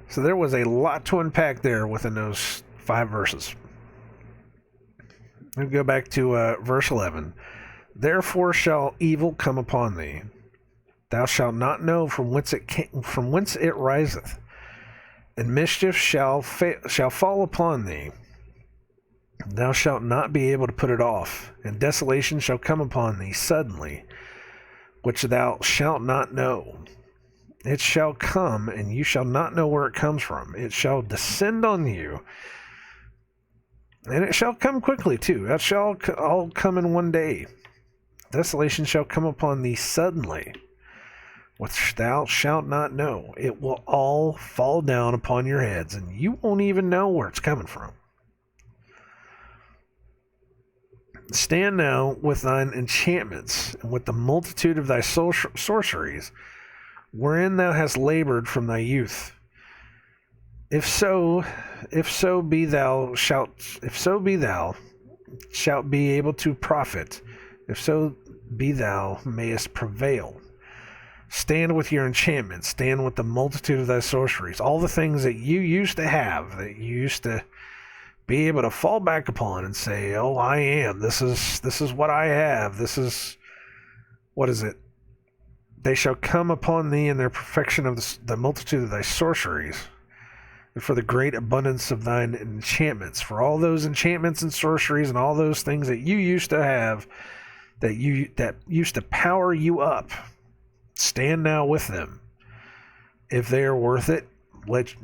So there was a lot to unpack there within those 5 verses. We'll go back to verse 11. Therefore shall evil come upon thee. Thou shalt not know from whence it riseth, and mischief shall fall upon thee. Thou shalt not be able to put it off, and desolation shall come upon thee suddenly, which thou shalt not know. It shall come, and you shall not know where it comes from. It shall descend on you, and it shall come quickly too. That shall all come in one day. Desolation shall come upon thee suddenly, which thou shalt not know. It will all fall down upon your heads, and you won't even know where it's coming from. Stand now with thine enchantments, and with the multitude of thy sorceries, wherein thou hast labored from thy youth. If so be thou shalt be able to profit, if so be thou mayest prevail. Stand with your enchantments, stand with the multitude of thy sorceries, all the things that you used to have, that you used to be able to fall back upon and say, oh, I am, this is what I have, this is, what is it? They shall come upon thee in their perfection of the multitude of thy sorceries, and for the great abundance of thine enchantments, for all those enchantments and sorceries and all those things that you used to have, that used to power you up. Stand now with them. If they are worth it, let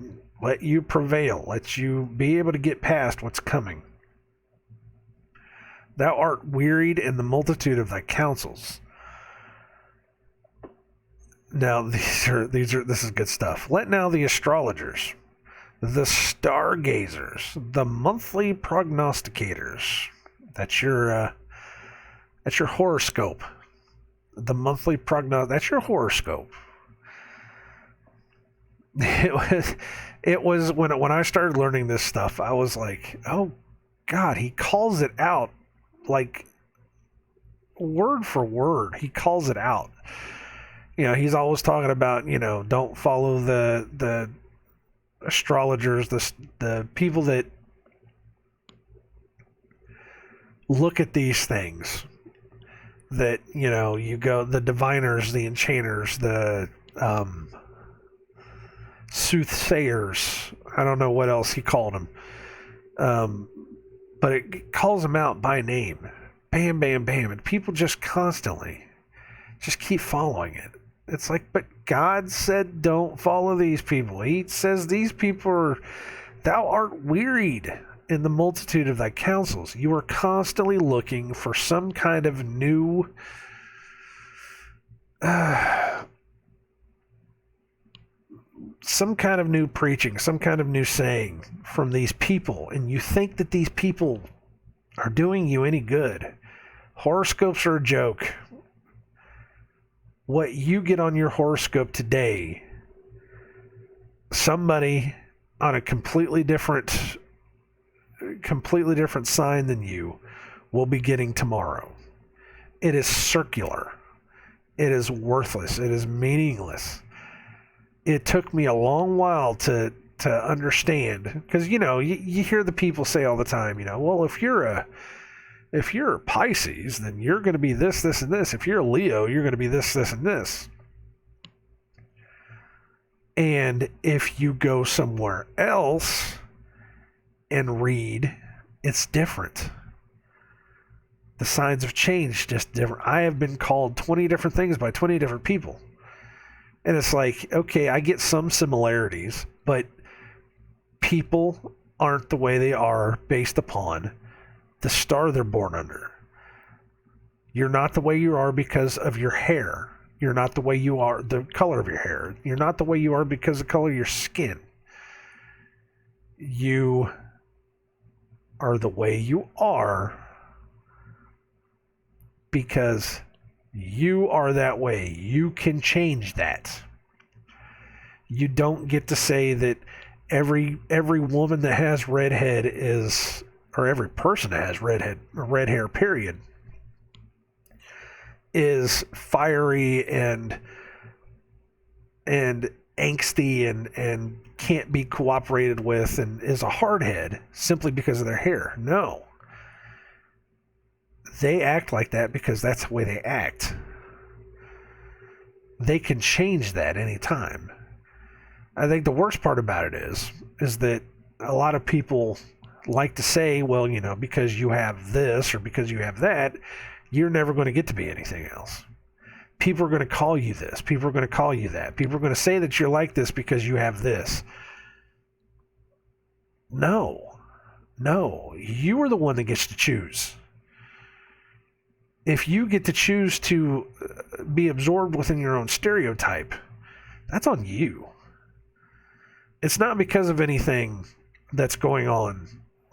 you prevail. Let you be able to get past what's coming. Thou art wearied in the multitude of thy counsels. Now this is good stuff. Let now the astrologers, the stargazers, the monthly prognosticators. That's your horoscope. The monthly that's your horoscope. It was when I started learning this stuff, I was like, oh God, he calls it out like word for word. He calls it out. He's always talking about, don't follow the astrologers, the people that look at these things. That, you go, the diviners, the enchanters, the soothsayers. I don't know what else he called them. But it calls them out by name. Bam, bam, bam. And people just constantly just keep following it. It's like, but God said don't follow these people. He says these people are, thou art wearied in the multitude of thy counsels. You are constantly looking for some kind of new preaching, some kind of new saying from these people, and you think that these people are doing you any good. Horoscopes are a joke. What you get on your horoscope today, somebody on a completely different sign than you will be getting tomorrow. It is circular. It is worthless. It is meaningless. It took me a long while to to understand, because you hear the people say all the time, well, if you're a Pisces, then you're going to be this, this, and this. If you're a Leo, you're going to be this, this, and this. And if you go somewhere else and read, it's different. The signs have changed, just different. I have been called 20 different things by 20 different people. And it's like, okay, I get some similarities, but people aren't the way they are based upon the star they're born under. You're not the way you are because of your hair. You're not the way you are, the color of your hair. You're not the way you are because of the color of your skin. You are the way you are because you are that way. You can change that. You don't get to say that every woman that has redhead is, or every person that has red hair, period, is fiery and angsty and can't be cooperated with and is a hardhead simply because of their hair. No. They act like that because that's the way they act. They can change that anytime. I think the worst part about it is that a lot of people like to say, well, because you have this or because you have that, you're never going to get to be anything else. People are going to call you this. People are going to call you that. People are going to say that you're like this because you have this. No, you are the one that gets to choose. If you get to choose to be absorbed within your own stereotype, that's on you. It's not because of anything that's going on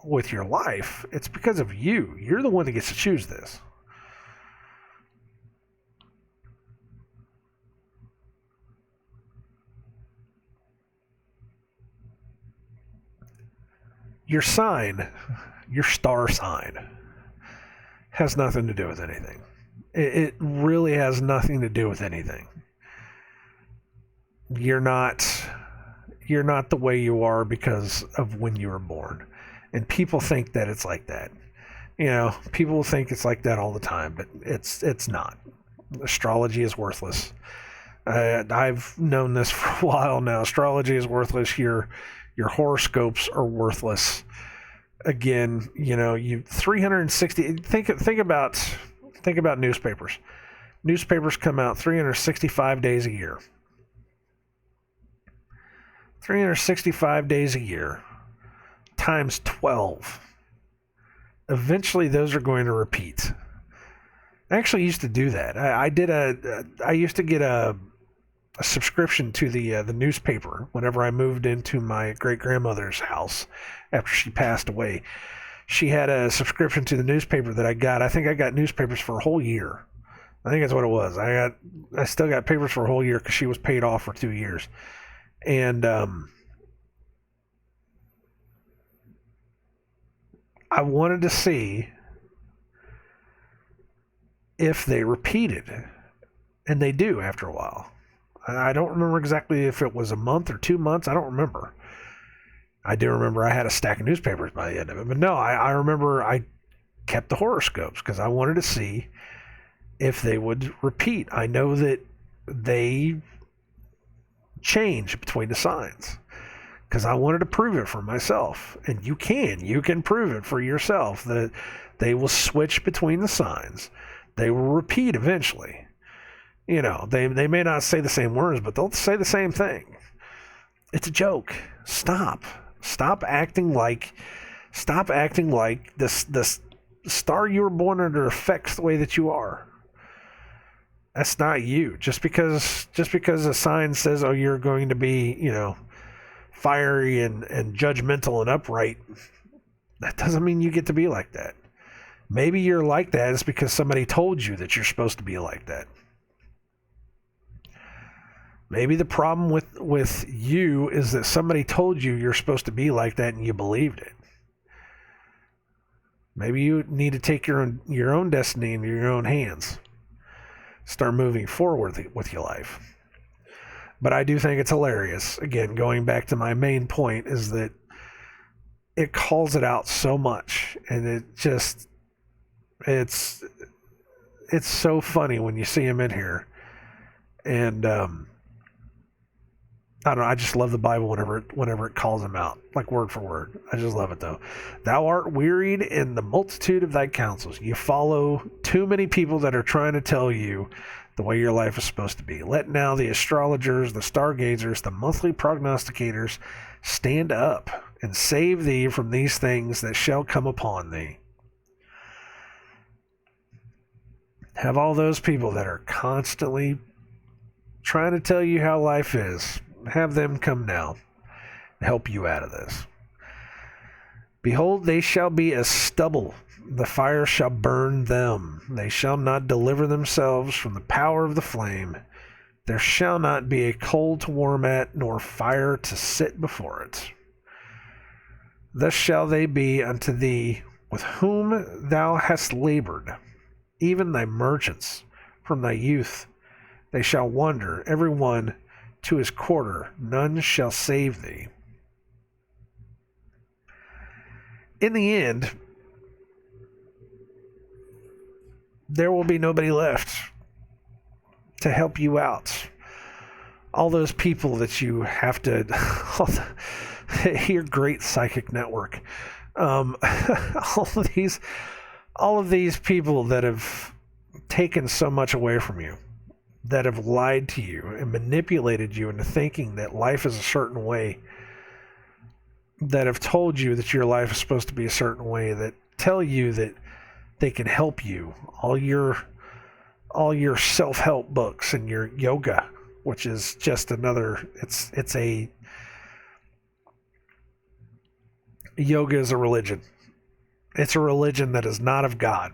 with your life. It's because of you. You're the one that gets to choose this. Your sign, your star sign, has nothing to do with anything. It really has nothing to do with anything. You're not the way you are because of when you were born. And people think that it's like that. People think it's like that all the time, but it's not. Astrology is worthless. I've known this for a while now. Astrology is worthless. Your horoscopes are worthless. Again, you 360. Think about newspapers. Newspapers come out 365 days a year. 365 days a year times 12. Eventually, those are going to repeat. I actually used to do that. I used to get a subscription to the newspaper whenever I moved into my great-grandmother's house after she passed away. She had a subscription to the newspaper that I got. I think I got newspapers for a whole year. I think that's what it was. I still got papers for a whole year because she was paid off for 2 years. And I wanted to see if they repeated. And they do after a while. I don't remember exactly if it was a month or 2 months. I don't remember. I do remember I had a stack of newspapers by the end of it. But no, I remember I kept the horoscopes because I wanted to see if they would repeat. I know that they change between the signs because I wanted to prove it for myself. And you can prove it for yourself that they will switch between the signs. They will repeat eventually. They may not say the same words, but they'll say the same thing. It's a joke. Stop acting like this star you were born under affects the way that you are. That's not you. Just because a sign says, oh, you're going to be, fiery and judgmental and upright, that doesn't mean you get to be like that. Maybe you're like that is because somebody told you that you're supposed to be like that. Maybe the problem with you is that somebody told you you're supposed to be like that and you believed it. Maybe you need to take your own destiny into your own hands. Start moving forward with your life. But I do think it's hilarious. Again, going back to my main point is that it calls it out so much, and it's so funny when you see him in here. And I don't know, I just love the Bible whenever it calls him out, like word for word. I just love it though. Thou art wearied in the multitude of thy counsels. You follow too many people that are trying to tell you the way your life is supposed to be. Let now the astrologers, the stargazers, the monthly prognosticators stand up and save thee from these things that shall come upon thee. Have all those people that are constantly trying to tell you how life is, have them come now and help you out of this. Behold, they shall be as stubble. The fire shall burn them. They shall not deliver themselves from the power of the flame. There shall not be a coal to warm at, nor fire to sit before it. Thus shall they be unto thee with whom thou hast labored, even thy merchants from thy youth. They shall wander, every one to his quarter. None shall save thee. In the end, there will be nobody left to help you out. All those people that you have to, your great psychic network, all of these people that have taken so much away from you, that have lied to you and manipulated you into thinking that life is a certain way, that have told you that your life is supposed to be a certain way, that tell you that they can help you. All your self-help books and your yoga, which is just another, yoga is a religion. It's a religion that is not of God.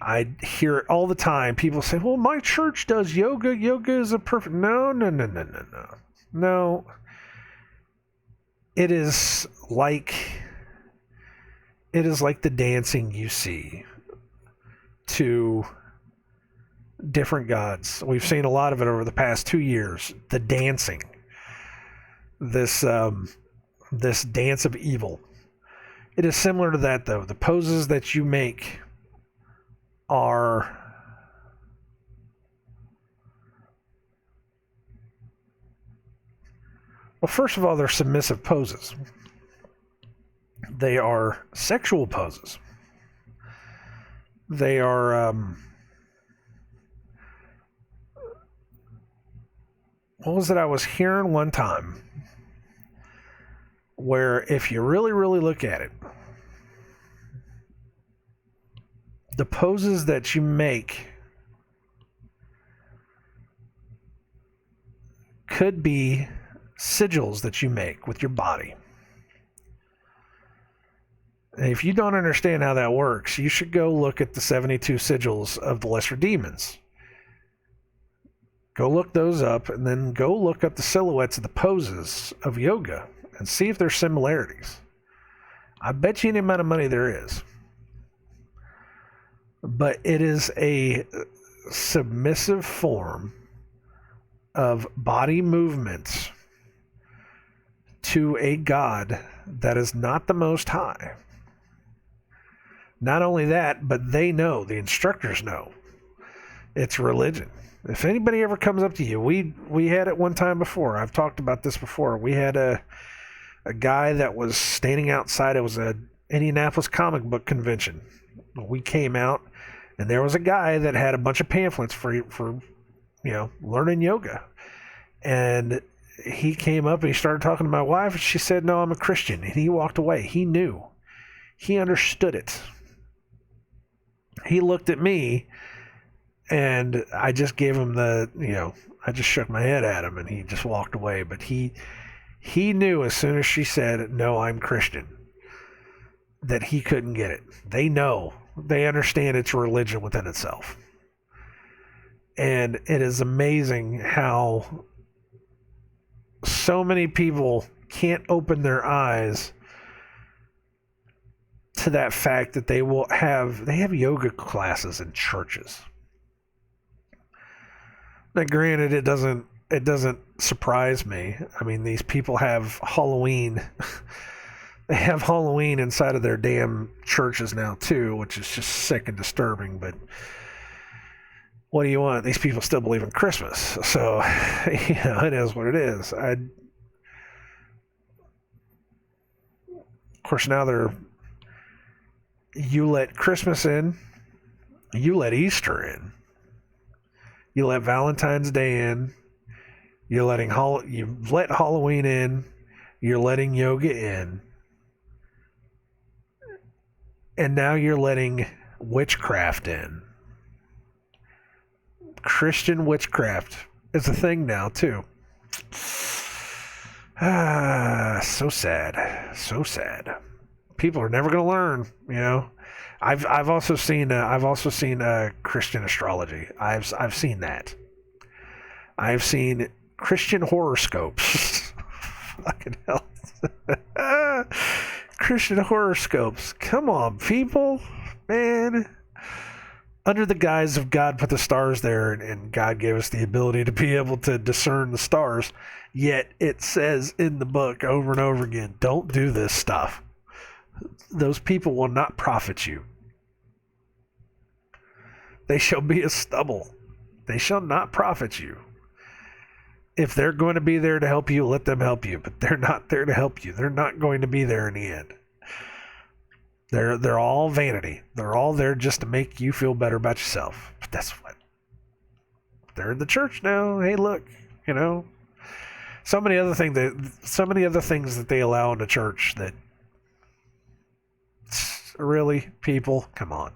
I hear it all the time. People say, well, my church does yoga. Yoga is a perfect... No. No. It is like the dancing you see to different gods. We've seen a lot of it over the past 2 years. The dancing. This dance of evil. It is similar to that, though. The poses that you make are well, first of all, they're submissive poses. They are sexual poses. They are what was it I was hearing one time, where if you really, really look at it, the poses that you make could be sigils that you make with your body. And if you don't understand how that works, you should go look at the 72 sigils of the lesser demons. Go look those up, and then go look up the silhouettes of the poses of yoga and see if there's similarities. I bet you any amount of money there is. But it is a submissive form of body movements to a God that is not the Most High. Not only that, but they know, the instructors know, it's religion. If anybody ever comes up to you, we had it one time before. I've talked about this before. We had a guy that was standing outside. It was a Indianapolis comic book convention. We came out, and there was a guy that had a bunch of pamphlets for learning yoga. And he came up and he started talking to my wife, and she said, no, I'm a Christian. And he walked away. He knew. He understood it. He looked at me, and I just gave him I just shook my head at him, and he just walked away. But he knew as soon as she said, no, I'm Christian, that he couldn't get it. They know. They understand it's a religion within itself. And it is amazing how so many people can't open their eyes to that fact that they have yoga classes in churches. Now, granted, it doesn't surprise me. I mean, these people have Halloween. They have Halloween inside of their damn churches now too, which is just sick and disturbing. But what do you want? These people still believe in Christmas, so it is what it is. Of course, now you let Christmas in, you let Easter in, you let Valentine's Day in, you let Halloween in, you're letting yoga in. And now you're letting witchcraft in. Christian witchcraft is a thing now, too. So sad. So sad. People are never going to learn, you know. I've also seen Christian astrology. I've seen that. I've seen Christian horoscopes. Fucking hell. Christian horoscopes. Come on, people. Man. Under the guise of God put the stars there, and God gave us the ability to be able to discern the stars, yet it says in the book over and over again, don't do this stuff. Those people will not profit you. They shall be as stubble. They shall not profit you. If they're going to be there to help you, let them help you. But they're not there to help you. They're not going to be there in the end. They're all vanity. They're all there just to make you feel better about yourself. But that's what. They're in the church now. Hey, look, you know. So many other things that they allow in the church that really, people, come on.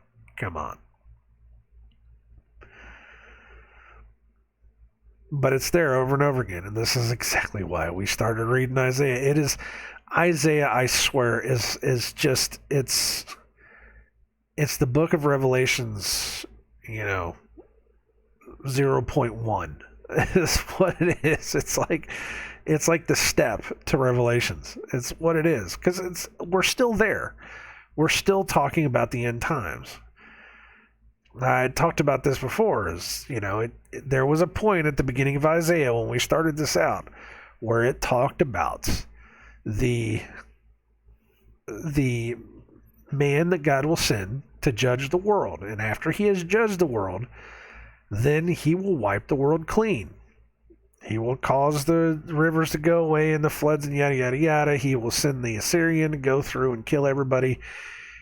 But it's there over and over again, and this is exactly why we started reading Isaiah. It is Isaiah, I swear, is just it's the book of Revelations, 0.1 is what it is. It's like the step to Revelations. It's what it is, because we're still there. We're still talking about the end times. I talked about this before. There was a point at the beginning of Isaiah when we started this out where it talked about the man that God will send to judge the world, and after he has judged the world, then he will wipe the world clean. He will cause the rivers to go away and the floods and yada yada yada. He will send the Assyrian to go through and kill everybody.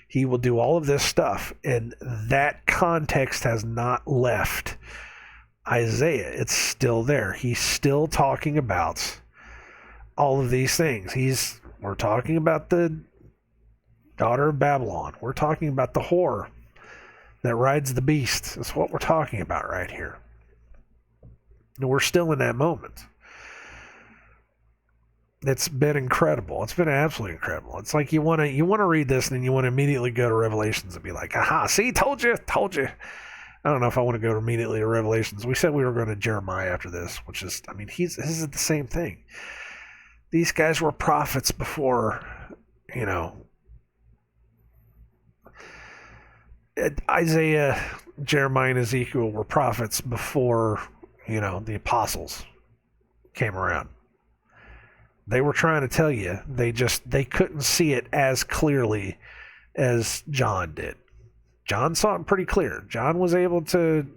He will do all of this stuff, and that context has not left Isaiah. It's still there. He's still talking about all of these things. We're talking about the daughter of Babylon. We're talking about the whore that rides the beast. That's what we're talking about right here. And we're still in that moment. It's been incredible. It's been absolutely incredible. It's like you want to read this and then you want to immediately go to Revelations and be like, aha, see, told you. I don't know if I want to go immediately to Revelations. We said we were going to Jeremiah after this, which is, this is the same thing. These guys were prophets before, Isaiah, Jeremiah, and Ezekiel were prophets before, the apostles came around. They were trying to tell you, they couldn't see it as clearly as John did. John saw it pretty clear. John was able to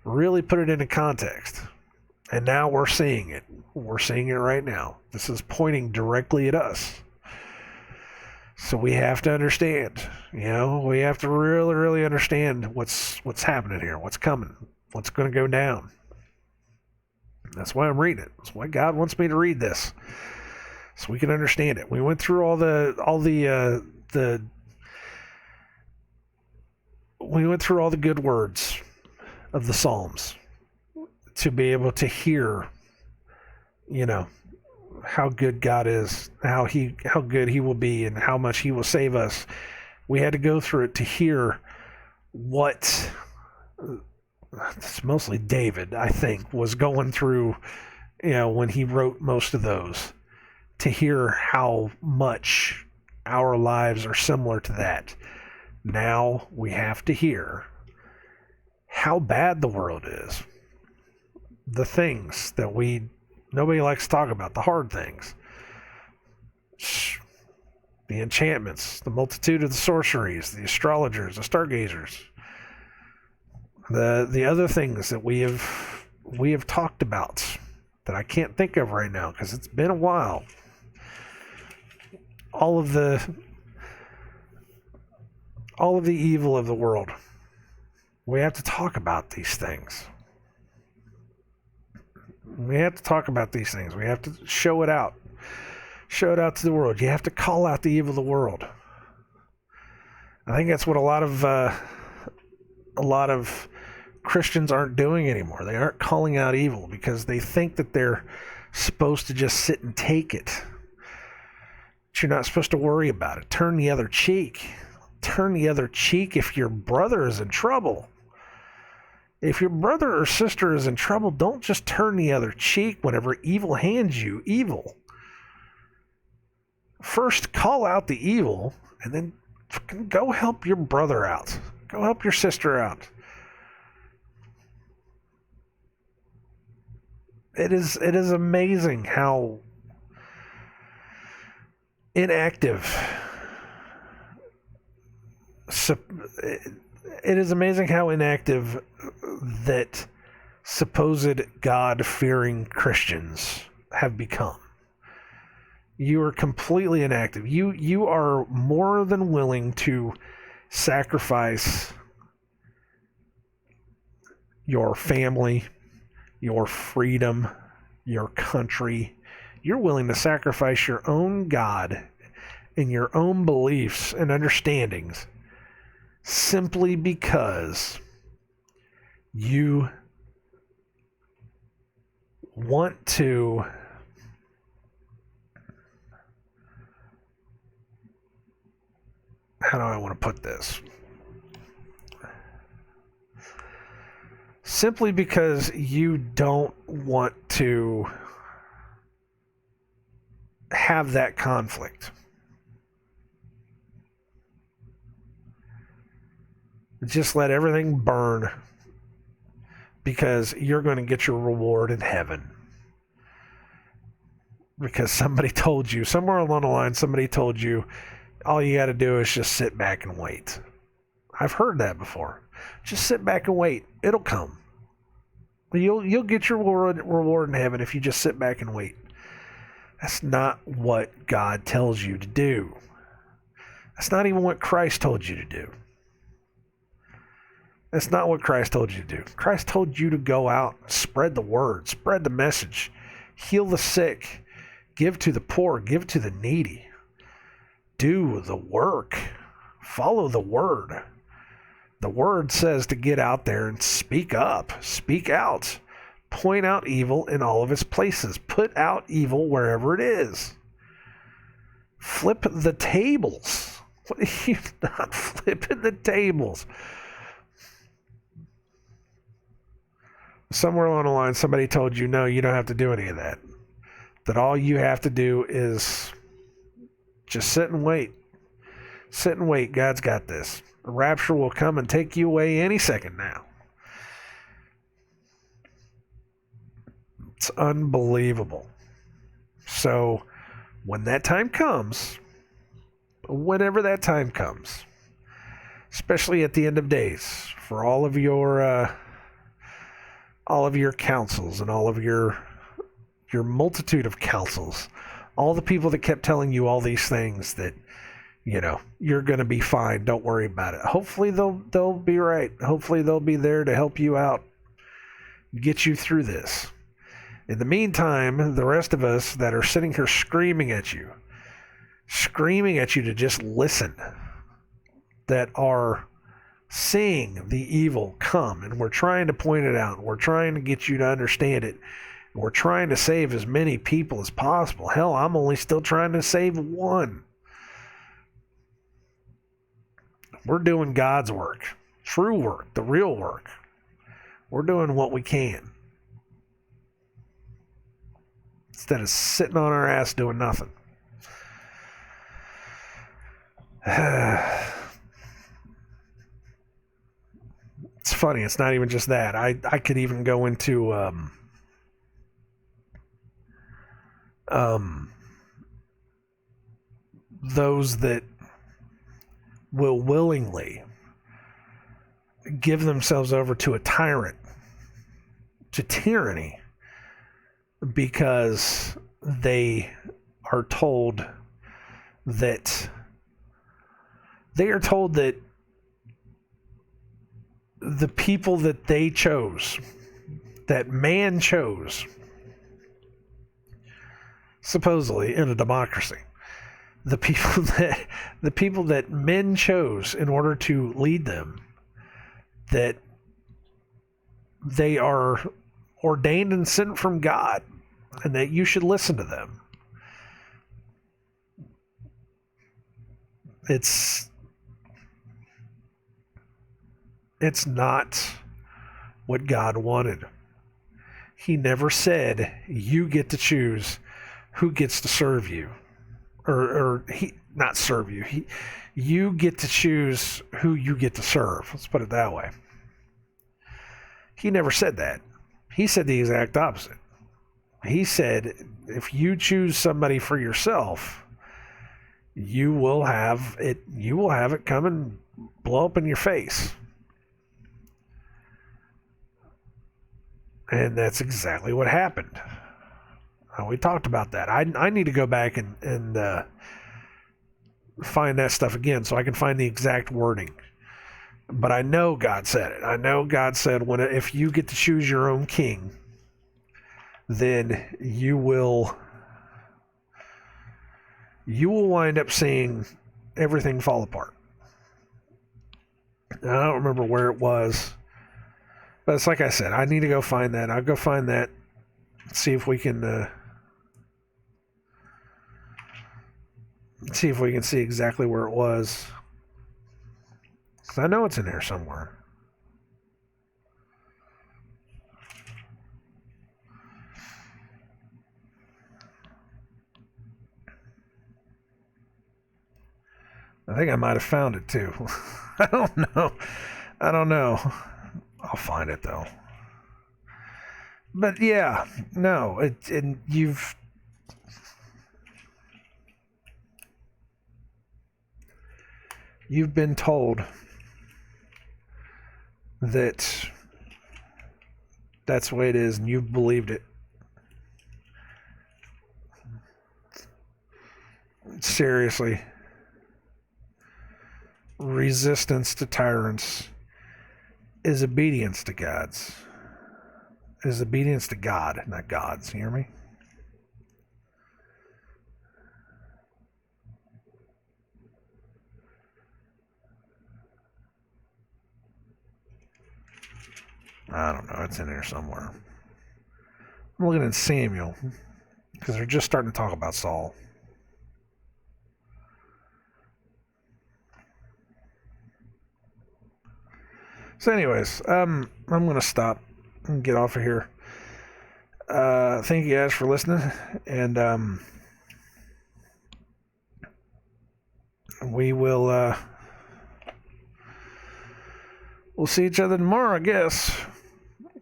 really put it into context. And now we're seeing it. We're seeing it right now. This is pointing directly at us. So we have to understand, we have to really, really understand what's happening here, what's coming, what's going to go down. That's why I'm reading it. That's why God wants me to read this, so we can understand it. We went through all the good words of the Psalms to be able to hear, how good God is, how good He will be, and how much He will save us. We had to go through it to hear what. It's mostly David, I think, was going through, when he wrote most of those, to hear how much our lives are similar to that. Now we have to hear how bad the world is. The things that we Nobody likes to talk about the hard things. The enchantments, the multitude of the sorceries, the astrologers, the stargazers, the other things that we have talked about that I can't think of right now because it's been a while. All of the evil of the world. We have to talk about these things. We have to talk about these things. We have to show it out. Show it out to the world. You have to call out the evil of the world. I think that's what a lot of Christians aren't doing anymore. They aren't calling out evil because they think that they're supposed to just sit and take it. But you're not supposed to worry about it. Turn the other cheek. Turn the other cheek if your brother is in trouble. If your brother or sister is in trouble, don't just turn the other cheek whenever evil hands you evil. First, call out the evil, and then go help your brother out. Go help your sister out. It is amazing how inactive. It is amazing how inactive that supposed God-fearing Christians have become. You are completely inactive. You are more than willing to sacrifice your family, your freedom, your country. You're willing to sacrifice your own God and your own beliefs and understandings simply because you want to how do I want to put this? Simply because you don't want to have that conflict. Just let everything burn because you're going to get your reward in heaven. Because somebody told you, somewhere along the line, somebody told you, all you got to do is just sit back and wait. I've heard that before. Just sit back and wait. It'll come. You'll get your reward in heaven if you just sit back and wait. That's not what God tells you to do. That's not even what Christ told you to do. That's not what Christ told you to do. Christ told you to go out, spread the word, spread the message, heal the sick, give to the poor, give to the needy. Do the work. Follow the word. The word says to get out there and speak up, speak out, point out evil in all of its places, put out evil wherever it is. Flip the tables. What are you not flipping the tables? Somewhere along the line, somebody told you, no, you don't have to do any of that. That all you have to do is just sit and wait. Sit and wait. God's got this. The rapture will come and take you away any second now. It's unbelievable. So, when that time comes, whenever that time comes, especially at the end of days, for all of your counsels and all of your multitude of counsels, all the people that kept telling you all these things that, you know, you're going to be fine, don't worry about it. Hopefully they'll be right. Hopefully they'll be there to help you out, get you through this. In the meantime, the rest of us that are sitting here screaming at you to just listen, that are seeing the evil come, and we're trying to point it out, we're trying to get you to understand it, we're trying to save as many people as possible. Hell, I'm only still trying to save one. We're doing God's work, true work, the real work. We're doing what we can instead of sitting on our ass doing nothing. It's funny, it's not even just that. I could even go into those that will willingly give themselves over to a tyrant, to tyranny, because they are told that the people that they chose, that man chose, supposedly in a democracy, the people that men chose in order to lead them, that they are ordained and sent from God, and that you should listen to them. It's not what God wanted. He never said you get to choose who gets to serve you, or he not serve you. You get to choose who you get to serve. Let's put it that way. He never said that. He said the exact opposite. He said, if you choose somebody for yourself, you will have it come and blow up in your face. And that's exactly what happened. We talked about that. I need to go back and find that stuff again so I can find the exact wording. But I know God said it. I know God said, if you get to choose your own king, then you will wind up seeing everything fall apart. I don't remember where it was, but it's like I said, I need to go find that. I'll go find that, see if we can see exactly where it was. 'Cause I know it's in there somewhere. I think I might have found it too. I don't know. I'll find it though. But yeah, no, you've been told that that's the way it is, and you've believed it. Seriously. Resistance to tyrants is obedience to gods. Is obedience to God, not gods. You hear me? I don't know. It's in there somewhere. I'm looking at Samuel because they're just starting to talk about Saul. So anyways, I'm going to stop and get off of here. Thank you guys for listening, and we'll see each other tomorrow, I guess.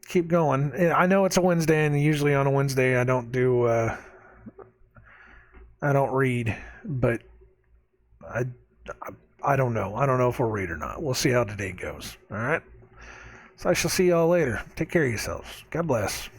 Keep going. I know it's a Wednesday, and usually on a Wednesday I don't read, but I don't know. I don't know if we'll read or not. We'll see how today goes. All right? So I shall see y'all later. Take care of yourselves. God bless.